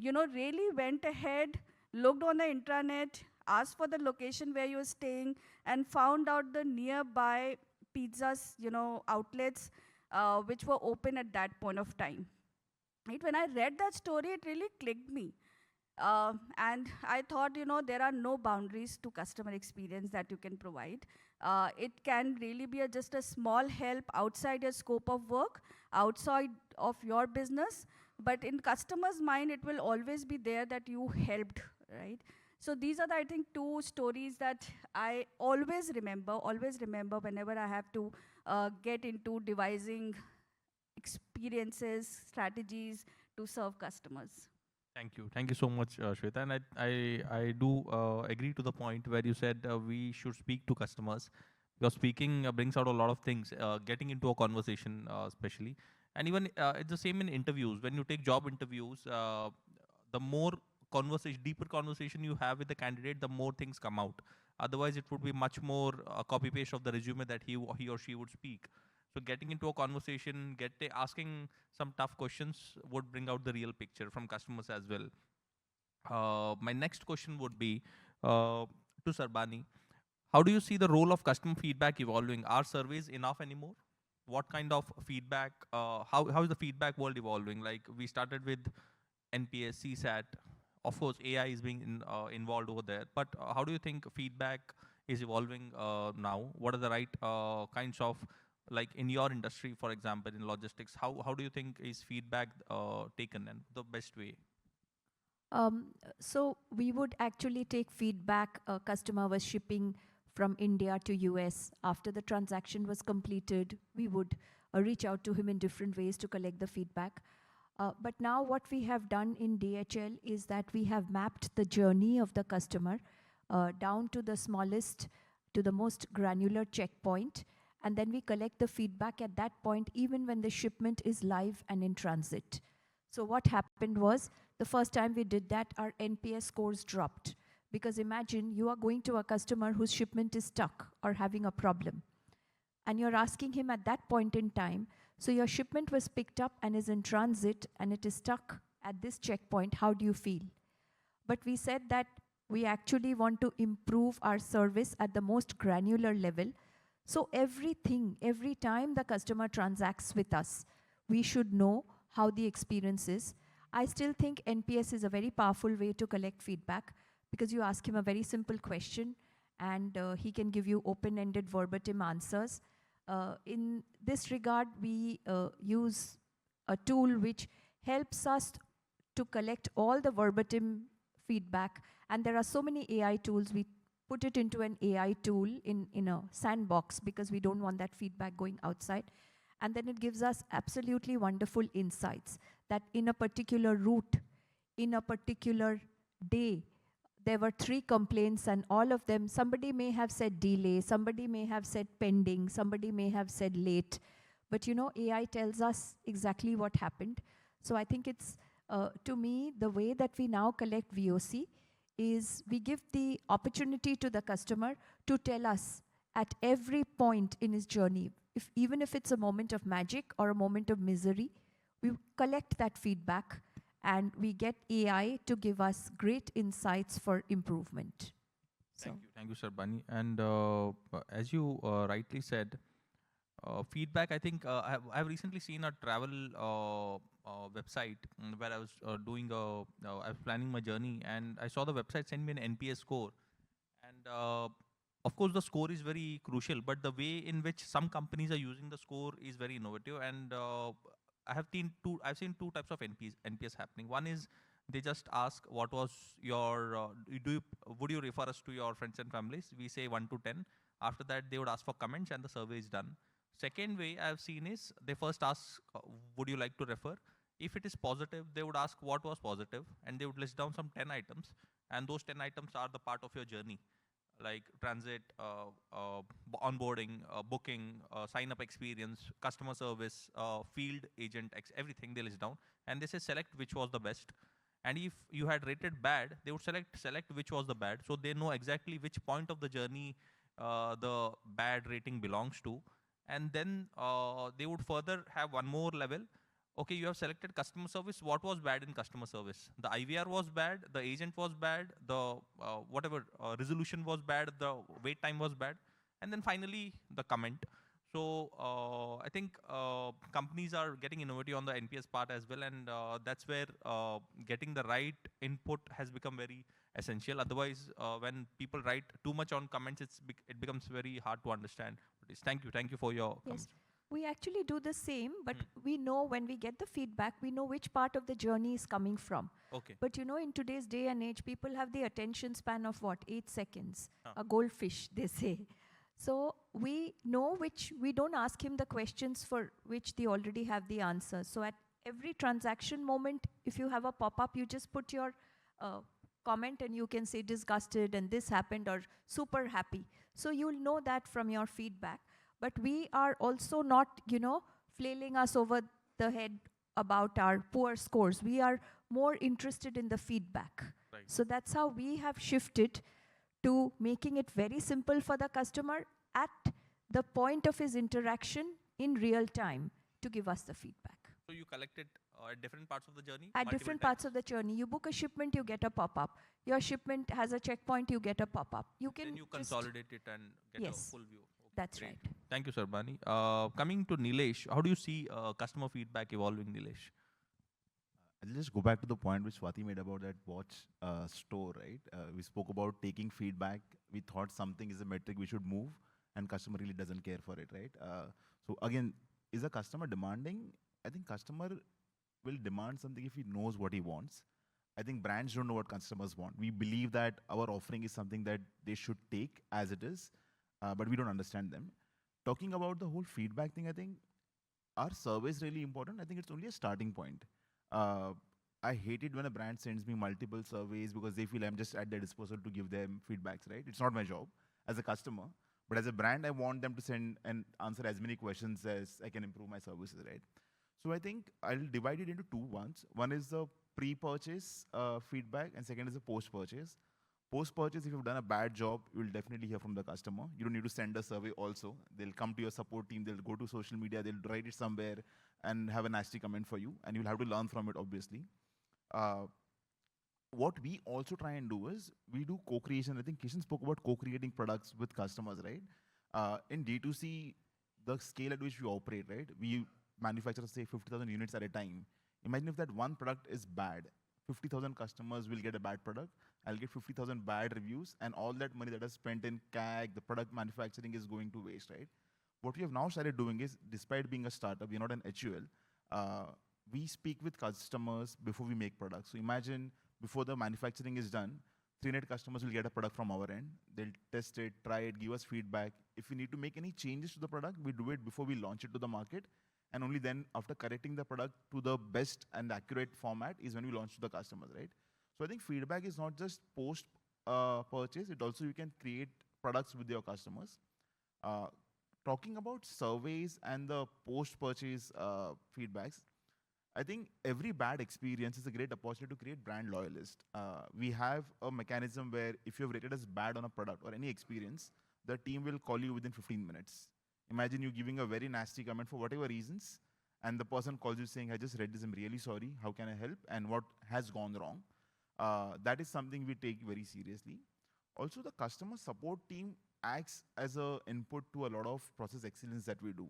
really went ahead, looked on the intranet, asked for the location where you were staying, and found out the nearby pizzas, outlets, which were open at that point of time. Right? When I read that story, it really clicked me. And I thought, there are no boundaries to customer experience that you can provide. It can really be just a small help outside your scope of work, outside of your business, but in customer's mind, it will always be there that you helped, right? So these are, I think, two stories that I always remember whenever I have to get into devising experiences, strategies to serve customers. Thank you. Thank you so much, Shweta. And I do agree to the point where you said we should speak to customers, because speaking brings out a lot of things, getting into a conversation especially. And even it's the same in interviews. When you take job interviews, the more deeper conversation you have with the candidate, the more things come out. Otherwise, it would be much more copy-paste of the resume that he or she would speak. So getting into a conversation, asking some tough questions would bring out the real picture from customers as well. My next question would be to Sarbani. How do you see the role of customer feedback evolving? Are surveys enough anymore? What kind of feedback, how is the feedback world evolving? Like we started with NPS, CSAT. Of course, AI is being involved over there. But how do you think feedback is evolving now? What are the right kinds of, like in your industry, for example, in logistics, how do you think is feedback taken and the best way? So we would actually take feedback. A customer was shipping from India to US. After the transaction was completed, we would reach out to him in different ways to collect the feedback. But now what we have done in DHL is that we have mapped the journey of the customer down to the smallest, to the most granular checkpoint. And then we collect the feedback at that point, even when the shipment is live and in transit. So what happened was, the first time we did that, our NPS scores dropped. Because imagine you are going to a customer whose shipment is stuck or having a problem. And you're asking him at that point in time, so your shipment was picked up and is in transit and it is stuck at this checkpoint, how do you feel? But we said that we actually want to improve our service at the most granular level. So everything, every time the customer transacts with us, we should know how the experience is. I still think NPS is a very powerful way to collect feedback because you ask him a very simple question and he can give you open-ended verbatim answers. In this regard, we use a tool which helps us to collect all the verbatim feedback. And there are so many AI tools. We put it into an AI tool in a sandbox because we don't want that feedback going outside. And then it gives us absolutely wonderful insights that in a particular route, in a particular day, there were 3 complaints and all of them, somebody may have said delay, somebody may have said pending, somebody may have said late. But you know, AI tells us exactly what happened. So I think it's, to me, the way that we now collect VOC is we give the opportunity to the customer to tell us at every point in his journey, even if it's a moment of magic or a moment of misery, we collect that feedback and we get AI to give us great insights for improvement. Thank you, Sarbani. And as you rightly said, feedback, I think I've recently seen a travel website where I was I was planning my journey and I saw the website send me an NPS score. And of course, the score is very crucial, but the way in which some companies are using the score is very innovative. And I've seen two types of NPS happening. One is they just ask what was your, would you refer us to your friends and families? We say 1 to 10. After that, they would ask for comments and the survey is done. Second way I've seen is they first ask, would you like to refer? If it is positive, they would ask what was positive and they would list down some 10 items. And those 10 items are the part of your journey, like transit, onboarding, booking, sign-up experience, customer service, field agent, everything they list down. And they say select which was the best. And if you had rated bad, they would select which was the bad. So they know exactly which point of the journey the bad rating belongs to. And then they would further have one more level. Okay, you have selected customer service. What was bad in customer service? The IVR was bad, the agent was bad, the resolution was bad, the wait time was bad. And then finally, the comment. So I think companies are getting innovative on the NPS part as well. And that's where getting the right input has become very essential. Otherwise, when people write too much on comments, it becomes very hard to understand. Thank you for your comments. We actually do the same, but we know when we get the feedback, we know which part of the journey is coming from. Okay. But you know, in today's day and age, people have the attention span of what, 8 seconds? A goldfish, they say. So we know we don't ask him the questions for which they already have the answer. So at every transaction moment, if you have a pop-up, you just put your comment and you can say disgusted and this happened or super happy. So you'll know that from your feedback. But we are also not, flailing us over the head about our poor scores. We are more interested in the feedback. Right. So that's how we have shifted to making it very simple for the customer at the point of his interaction in real time to give us the feedback. So you collect it at different parts of the journey? At multiple different times? parts of the journey, you book a shipment, you get a pop-up. Your shipment has a checkpoint, you get a pop-up. You can Then you just- consolidate it and get a Yes. full view. Okay, That's great. right. Thank you, Sarbani. Coming to Nilesh, how do you see customer feedback evolving, Nilesh? I'll just go back to the point which Swati made about that watch store, right? We spoke about taking feedback. We thought something is a metric we should move, and customer really doesn't care for it, right? So again, is a customer demanding? I think customer will demand something if he knows what he wants. I think brands don't know what customers want. We believe that our offering is something that they should take as it is, but we don't understand them. Talking about the whole feedback thing, I think our survey is really important. I think it's only a starting point. I hate it when a brand sends me multiple surveys because they feel I'm just at their disposal to give them feedbacks, right? It's not my job as a customer. But as a brand, I want them to send and answer as many questions as I can improve my services, right? So I think I'll divide it into two ones. One is the pre-purchase feedback, and second is the post-purchase. Post-purchase, if you've done a bad job, you'll definitely hear from the customer. You don't need to send a survey also. They'll come to your support team, they'll go to social media, they'll write it somewhere and have a nasty comment for you, and you'll have to learn from it, obviously. What we also try and do is, we do co-creation. I think Kishan spoke about co-creating products with customers, right? In D2C, the scale at which we operate, right? We manufacture, say, 50,000 units at a time. Imagine if that one product is bad. 50,000 customers will get a bad product. I'll get 50,000 bad reviews, and all that money that is spent in CAG, the product manufacturing, is going to waste, right? What we have now started doing is, despite being a startup, we're not an HUL, we speak with customers before we make products. So imagine, before the manufacturing is done, 300 customers will get a product from our end. They'll test it, try it, give us feedback. If we need to make any changes to the product, we do it before we launch it to the market. And only then, after correcting the product to the best and accurate format, is when we launch to the customers, right? So I think feedback is not just post-purchase, it also you can create products with your customers. Talking about surveys and the post-purchase feedbacks, I think every bad experience is a great opportunity to create brand loyalists. We have a mechanism where if you've rated us bad on a product or any experience, the team will call you within 15 minutes. Imagine you giving a very nasty comment for whatever reasons, and the person calls you saying, I just read this, I'm really sorry, how can I help, and what has gone wrong? That is something we take very seriously. Also, the customer support team acts as an input to a lot of process excellence that we do.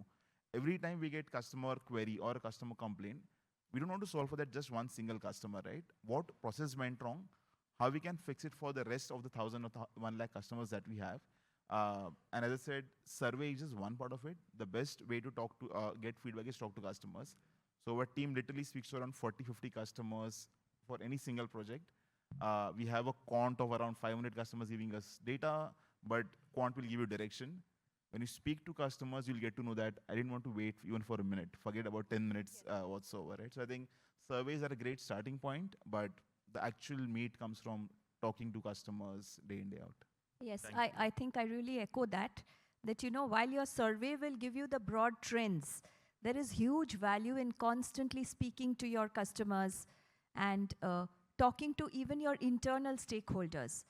Every time we get customer query or a customer complaint, we don't want to solve for that just one single customer, right? What process went wrong, how we can fix it for the rest of the 1,000 or 1 lakh customers that we have. And as I said, survey is just one part of it. The best way to talk to get feedback is talk to customers. So our team literally speaks to around 40, 50 customers for any single project. We have a quant of around 500 customers giving us data, but quant will give you direction. When you speak to customers, you'll get to know that I didn't want to wait even for a minute. Forget about 10 minutes whatsoever, right? So I think surveys are a great starting point, but the actual meat comes from talking to customers day in, day out. Yes, I think I really echo that, you know, while your survey will give you the broad trends, there is huge value in constantly speaking to your customers and talking to even your internal stakeholders.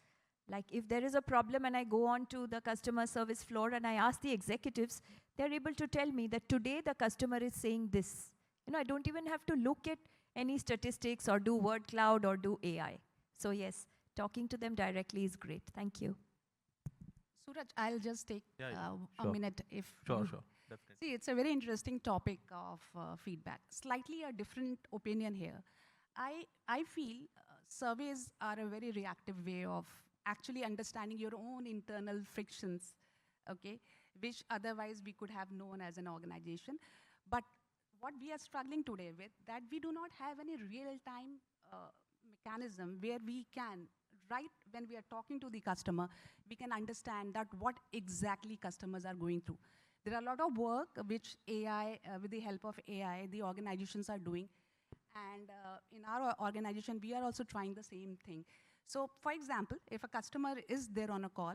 Like if there is a problem and I go on to the customer service floor and I ask the executives, they're able to tell me that today the customer is saying this. You know, I don't even have to look at any statistics or do word cloud or do AI. So yes, talking to them directly is great. Thank you. Suraj, I'll just take a minute if Sure, you definitely. See, it's a very interesting topic of feedback. Slightly a different opinion here. I feel surveys are a very reactive way of actually understanding your own internal frictions, okay, which otherwise we could have known as an organization. But what we are struggling today with, that we do not have any real-time mechanism where we can, right when we are talking to the customer, we can understand that what exactly customers are going through. There are a lot of work which AI, with the help of AI, the organizations are doing. And in our organization, we are also trying the same thing. So for example, if a customer is there on a call,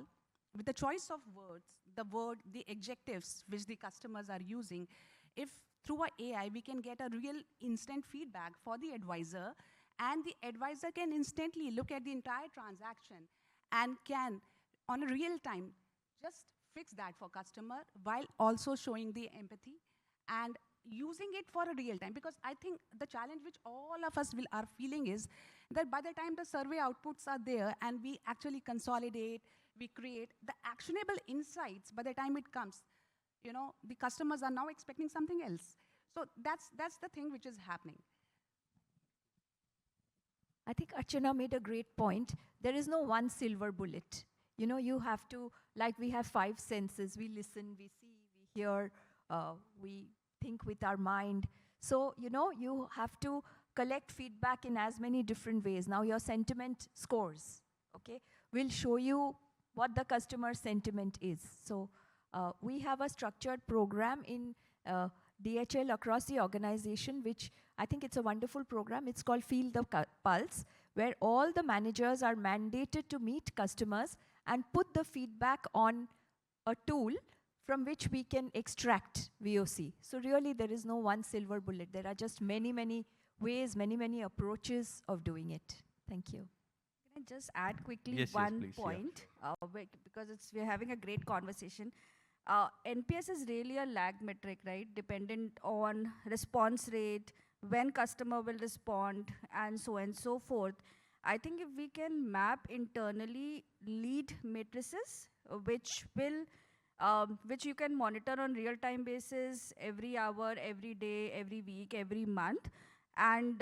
with the choice of words, the adjectives which the customers are using, if through our AI, we can get a real instant feedback for the advisor, and the advisor can instantly look at the entire transaction and can, on a real time, just fix that for customer while also showing the empathy and using it for a real time. Because I think the challenge which all of us are feeling is that by the time the survey outputs are there and we actually consolidate, we create the actionable insights, by the time it comes, the customers are now expecting something else. So that's the thing which is happening. I think Archana made a great point. There is no one silver bullet. You have to, like we have 5 senses. We listen, we see, we hear, we think with our mind. So, you have to collect feedback in as many different ways. Now, your sentiment scores, okay, will show you what the customer sentiment is. So, we have a structured program in DHL across the organization, which I think it's a wonderful program. It's called Feel the Pulse, where all the managers are mandated to meet customers and put the feedback on a tool from which we can extract VOC. So really, there is no one silver bullet. There are just many, many ways, many, many approaches of doing it. Thank you. Can I just add quickly Yes, one please, yeah. point? Because we're having a great conversation. NPS is really a lag metric, right? Dependent on response rate, when customer will respond, and so forth. I think if we can map internally lead matrices, which you can monitor on real-time basis, every hour, every day, every week, every month, and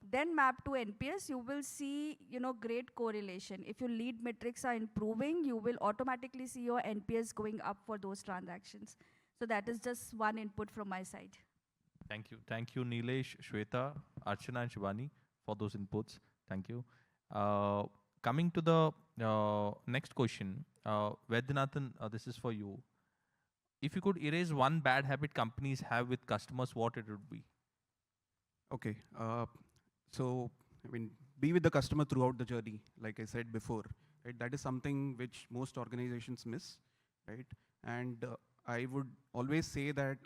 then map to NPS, you will see, great correlation. If your lead metrics are improving, you will automatically see your NPS going up for those transactions. So that is just one input from my side. Thank you. Thank you, Nilesh, Shweta, Archana, and Shivani for those inputs. Thank you. Coming to the next question, Vaidyanathan, this is for you. If you could erase one bad habit companies have with customers, what it would be? Okay. So, be with the customer throughout the journey, like I said before. Right? That is something which most organizations miss, right? And I would always say that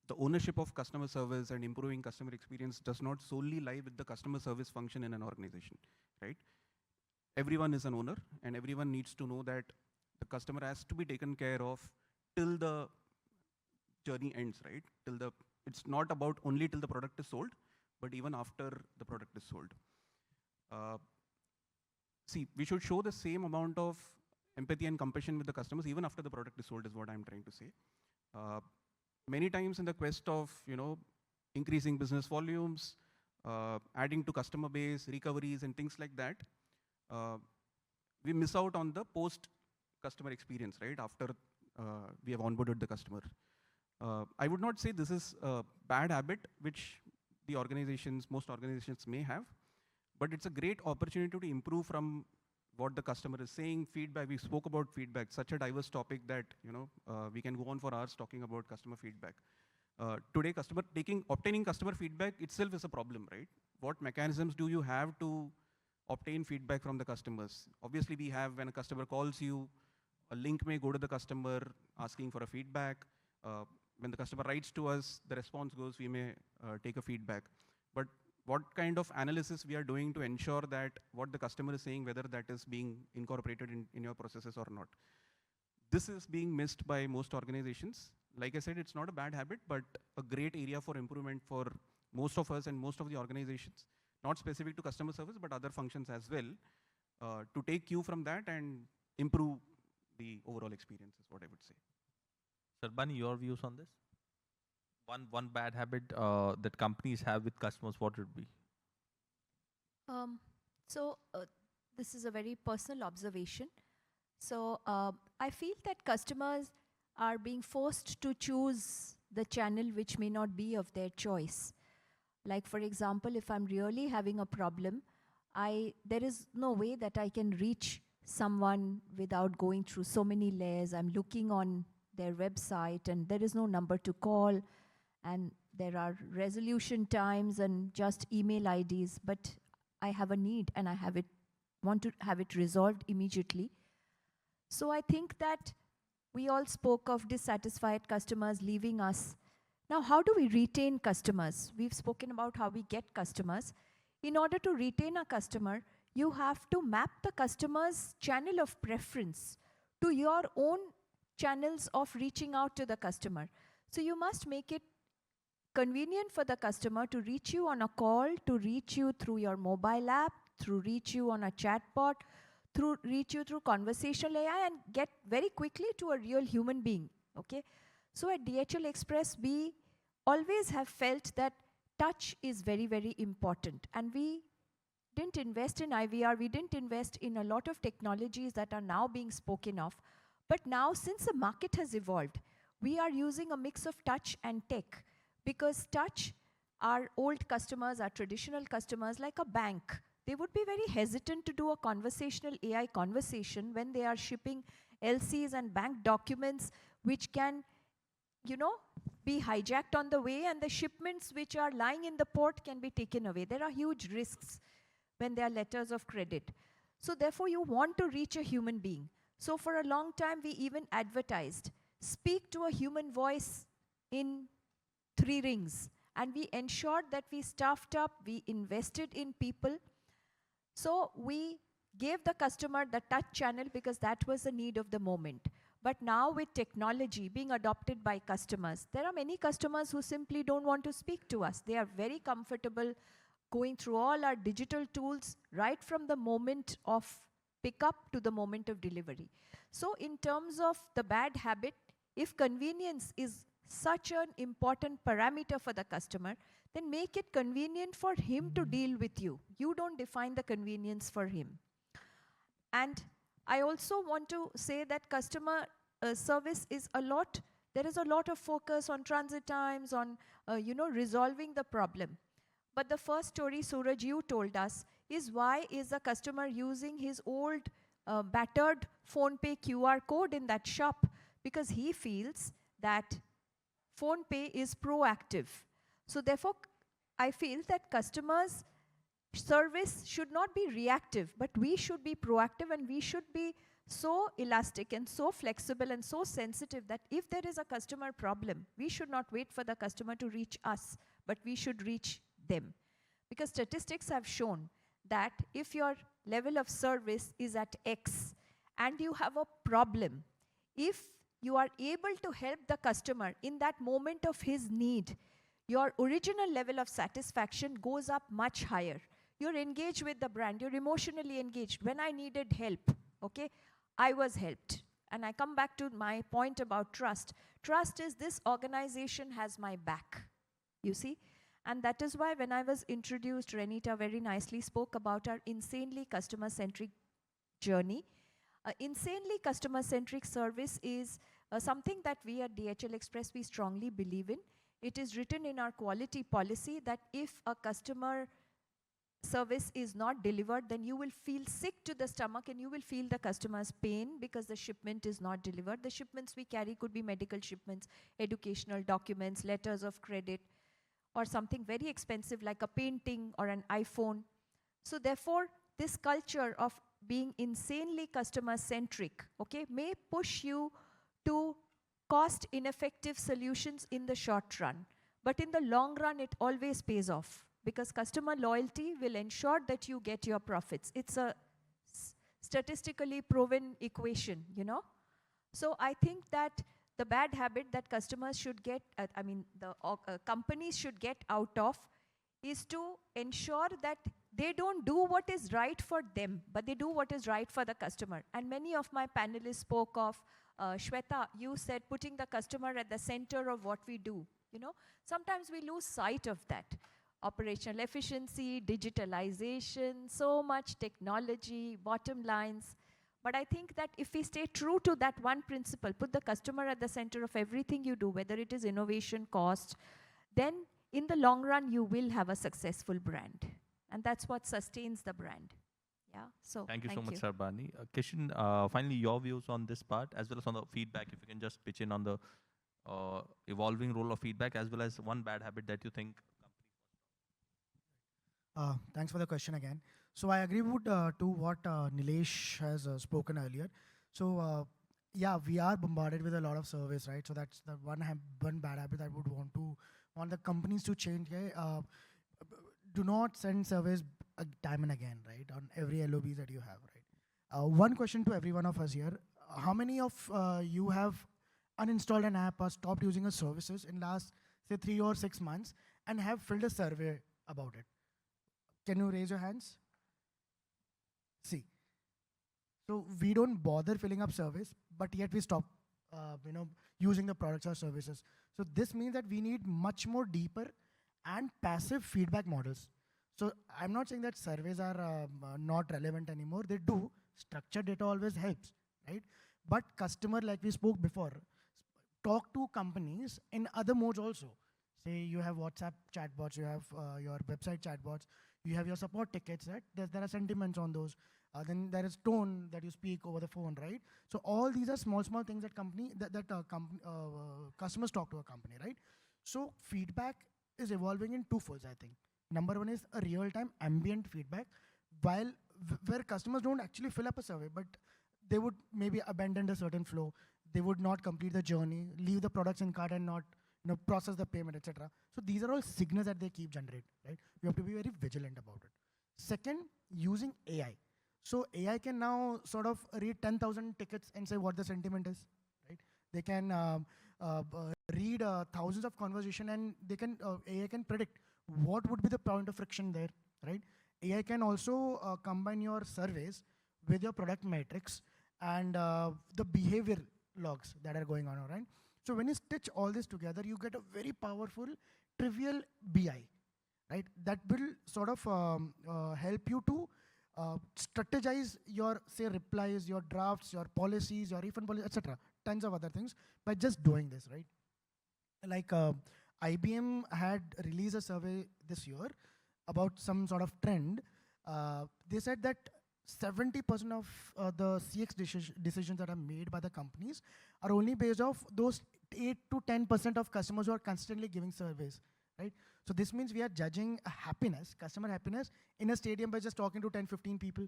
the ownership of customer service and improving customer experience does not solely lie with the customer service function in an organization, right? Everyone is an owner, and everyone needs to know that the customer has to be taken care of till the journey ends, right? It's not about only till the product is sold, but even after the product is sold. See, we should show the same amount of empathy and compassion with the customers even after the product is sold, is what I'm trying to say. Many times in the quest of, increasing business volumes, adding to customer base, recoveries, and things like that, we miss out on the post-customer experience, right? After we have onboarded the customer. I would not say this is a bad habit, which most organizations may have, but it's a great opportunity to improve from what the customer is saying. Feedback, we spoke about feedback, such a diverse topic that we can go on for hours talking about customer feedback. Today, obtaining customer feedback itself is a problem, right? What mechanisms do you have to obtain feedback from the customers? Obviously, we have, when a customer calls you, a link may go to the customer asking for a feedback. When the customer writes to us, the response goes, we may take a feedback. But what kind of analysis we are doing to ensure that what the customer is saying, whether that is being incorporated in your processes or not? This is being missed by most organizations. Like I said, it's not a bad habit, but a great area for improvement for most of us and most of the organizations, not specific to customer service, but other functions as well, to take cue from that and improve the overall experience is what I would say. Sharbani, your views on this? One bad habit that companies have with customers, what would be? This is a very personal observation. So I feel that customers are being forced to choose the channel which may not be of their choice. Like, for example, if I'm really having a problem, there is no way that I can reach someone without going through so many layers. I'm looking on their website and there is no number to call, and there are resolution times and just email IDs, but I have a need and I want to have it resolved immediately. So I think that we all spoke of dissatisfied customers leaving us. Now, how do we retain customers? We've spoken about how we get customers. In order to retain a customer, you have to map the customer's channel of preference to your own channels of reaching out to the customer. So you must make it convenient for the customer to reach you on a call, to reach you through your mobile app, to reach you on a chatbot, through reach you through conversational AI, and get very quickly to a real human being. Okay. So at DHL Express, we always have felt that touch is very, very important, and we didn't invest in IVR, we didn't invest in a lot of technologies that are now being spoken of. But now, since the market has evolved, we are using a mix of touch and tech, because touch, our old customers, our traditional customers, like a bank, they would be very hesitant to do a conversational AI conversation when they are shipping LCs and bank documents which can, you know, be hijacked on the way, and the shipments which are lying in the port can be taken away. There are huge risks when there are letters of credit. So therefore, you want to reach a human being. So for a long time, we even advertised, speak to a human voice in 3 rings. And we ensured that we staffed up, we invested in people. So we gave the customer the touch channel because that was the need of the moment. But now with technology being adopted by customers, there are many customers who simply don't want to speak to us. They are very comfortable going through all our digital tools right from the moment of pickup to the moment of delivery. So in terms of the bad habit, if convenience is such an important parameter for the customer, then make it convenient for him to deal with you. You don't define the convenience for him. And I also want to say that customer service is there is a lot of focus on transit times, on resolving the problem. But the first story, Suraj, you told us, is why is a customer using his old battered PhonePe QR code in that shop? Because he feels that PhonePe is proactive. So therefore, I feel that customers' service should not be reactive, but we should be proactive, and we should be so elastic and so flexible and so sensitive that if there is a customer problem, we should not wait for the customer to reach us, but we should reach them. Because statistics have shown that if your level of service is at X and you have a problem, if you are able to help the customer in that moment of his need, your original level of satisfaction goes up much higher. You're engaged with the brand, you're emotionally engaged. When I needed help, okay, I was helped. And I come back to my point about trust. Trust is this organization has my back, you see? And that is why when I was introduced, Renita very nicely spoke about our insanely customer-centric journey. Insanely customer-centric service is something that we at DHL Express, we strongly believe in. It is written in our quality policy that if a customer service is not delivered, then you will feel sick to the stomach and you will feel the customer's pain because the shipment is not delivered. The shipments we carry could be medical shipments, educational documents, letters of credit, or something very expensive like a painting or an iPhone. So therefore, this culture of being insanely customer-centric, okay, may push you to cost-ineffective solutions in the short run. But in the long run, it always pays off because customer loyalty will ensure that you get your profits. It's a statistically proven equation, you know. So I think that the bad habit that customers should get, companies should get out of is to ensure that they don't do what is right for them, but they do what is right for the customer. And many of my panelists spoke of, Shweta, you said putting the customer at the center of what we do. You know, sometimes we lose sight of that. Operational efficiency, digitalization, so much technology, bottom lines. But I think that if we stay true to that one principle, put the customer at the center of everything you do, whether it is innovation, cost, then in the long run, you will have a successful brand. And that's what sustains the brand. Yeah, so thank you so much, Sharbani. Kishan, finally, your views on this part, as well as on the feedback, if you can just pitch in on the evolving role of feedback, as well as one bad habit that you think. Thanks for the question again. So I agree with to what Nilesh has spoken earlier. So yeah, we are bombarded with a lot of service, right? So that's the one bad habit I would want the companies to change. Do not send service time and again, right? On every LOBs that you have, right? One question to every one of us here: how many of you have uninstalled an app or stopped using a services in last say 3 or 6 months and have filled a survey about it? Can you raise your hands? See, so we don't bother filling up surveys, but yet we stop, using the products or services. So this means that we need much more deeper and passive feedback models. So I'm not saying that surveys are not relevant anymore. They do. Structured data always helps, right? But customer, like we spoke before, talk to companies in other modes also. Say you have WhatsApp chatbots, you have your website chatbots, you have your support tickets, right? There are sentiments on those. Then there is tone that you speak over the phone, right? So all these are small things that customers talk to a company, right? So feedback is evolving in two folds, I think. Number one is a real-time ambient feedback, where customers don't actually fill up a survey, but they would maybe abandon a certain flow. They would not complete the journey, leave the products in cart and not process the payment, etc. So these are all signals that they keep generate, right? You have to be very vigilant about it. Second, using AI. So AI can now sort of read 10,000 tickets and say what the sentiment is, right? They can read thousands of conversation and AI can predict what would be the point of friction there, right? AI can also combine your surveys with your product metrics and the behavior logs that are going on, all right? So when you stitch all this together, you get a very powerful, trivial BI, right? That will sort of help you to strategize your, say, replies, your drafts, your policies, your refund policy, etc. Tons of other things by just doing this, right? Like IBM had released a survey this year about some sort of trend. They said that 70% of the CX decisions that are made by the companies are only based off those 8 to 10% of customers who are constantly giving surveys, right? So this means we are judging happiness, customer happiness, in a stadium by just talking to 10, 15 people.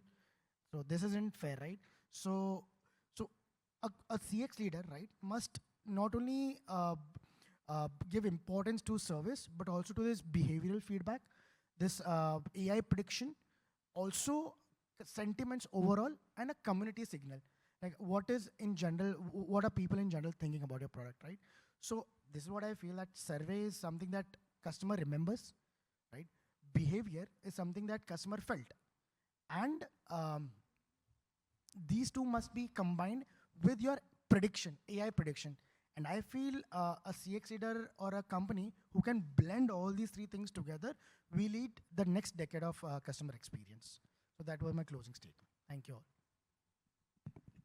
So this isn't fair, right? So a CX leader, right, must not only give importance to service, but also to this behavioral feedback, this AI prediction, also sentiments overall, and a community signal. Like what is in general, what are people in general thinking about your product, right? So this is what I feel, that survey is something that customer remembers, right? Behavior is something that customer felt. And these two must be combined with your prediction, AI prediction. And I feel a CX leader or a company who can blend all these three things together will lead the next decade of customer experience. So that was my closing statement. Thank you all.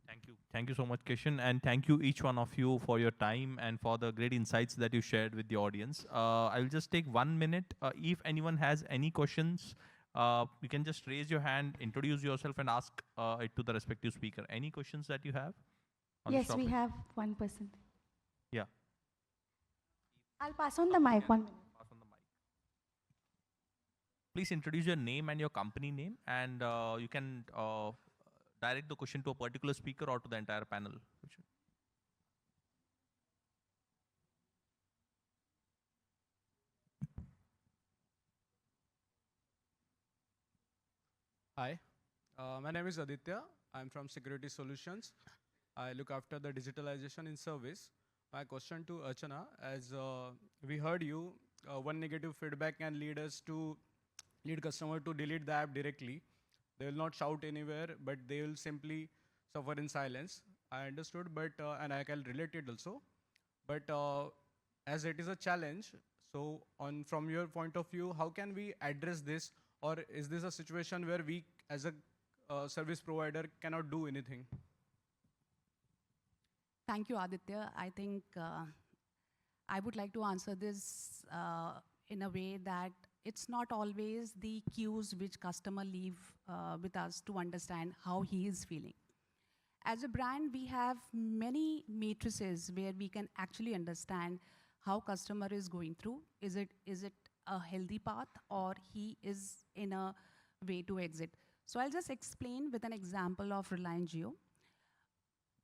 Thank you. Thank you so much, Kishan. And thank you, each one of you, for your time and for the great insights that you shared with the audience. I'll just take 1 minute. If anyone has any questions, you can just raise your hand, introduce yourself, and ask it to the respective speaker. Any questions that you have? Yes, we have one person. Yeah. I'll pass on the mic 1 minute. Pass on the mic. Please introduce your name and your company name, and you can direct the question to a particular speaker or to the entire panel. Hi, my name is Aditya. I'm from Security Solutions. I look after the digitalization in service. My question to Archana, as we heard you, one negative feedback can lead customer to delete the app directly. They will not shout anywhere, but they will simply suffer in silence. I understood, but and I can relate it also. But as it is a challenge, so from your point of view, how can we address this? Or is this a situation where we, as a service provider, cannot do anything? Thank you, Aditya. I think I would like to answer this in a way that it's not always the cues which customer leave with us to understand how he is feeling. As a brand, we have many matrices where we can actually understand how customer is going through. Is it a healthy path, or he is in a way to exit? So I'll just explain with an example of Reliance Jio.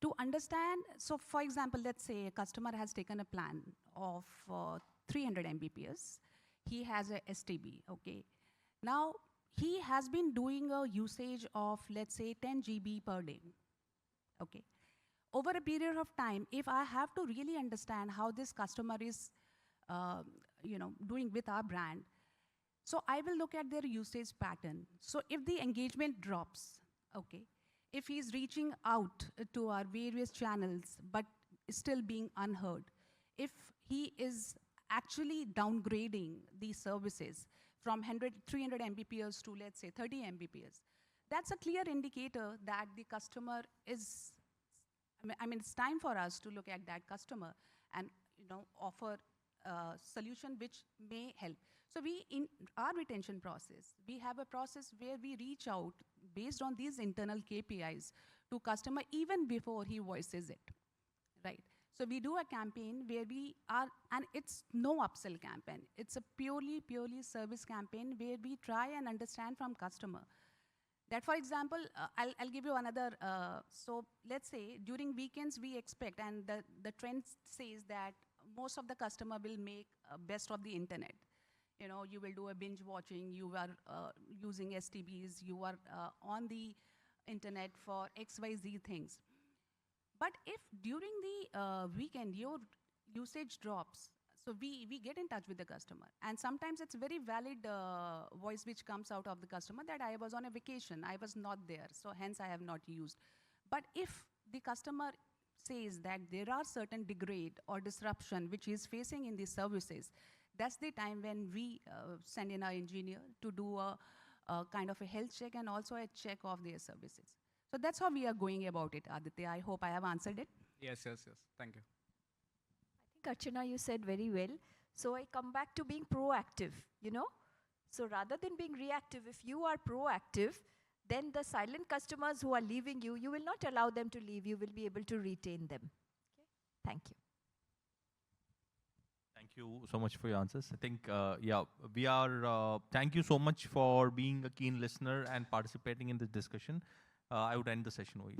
To understand, so for example, let's say a customer has taken a plan of 300 Mbps. He has a STB, okay? Now, he has been doing a usage of, let's say, 10 GB per day, okay? over a period of time, if I have to really understand how this customer is doing with our brand, so I will look at their usage pattern. So if the engagement drops, okay, if he's reaching out to our various channels but still being unheard, if he is actually downgrading these services from 300 Mbps to, let's say, 30 Mbps, that's a clear indicator that the customer is, I mean, it's time for us to look at that customer and offer a solution which may help. So we, in our retention process, we have a process where we reach out based on these internal KPIs to customer even before he voices it, right? So we do a campaign where we are, and it's no upsell campaign. It's a purely service campaign where we try and understand from customer. That, for example, I'll give you another, so let's say during weekends we expect, and the trend says that most of the customer will make best of the internet. You will do a binge watching, you are using STBs, you are on the internet for XYZ things. But if during the weekend your usage drops, so we get in touch with the customer. And sometimes it's very valid voice which comes out of the customer that I was on a vacation, I was not there, so hence I have not used. But if the customer says that there are certain degrade or disruption which he is facing in these services, that's the time when we send in our engineer to do a kind of a health check and also a check of their services. So that's how we are going about it, Aditya. I hope I have answered it. Yes. Thank you. I think, Archana, you said very well. So I come back to being proactive, So rather than being reactive, if you are proactive, then the silent customers who are leaving you, you will not allow them to leave. You will be able to retain them. Okay? Thank you. Thank you so much for your answers. I think, we are, thank you so much for being a keen listener and participating in this discussion. I would end the session over here.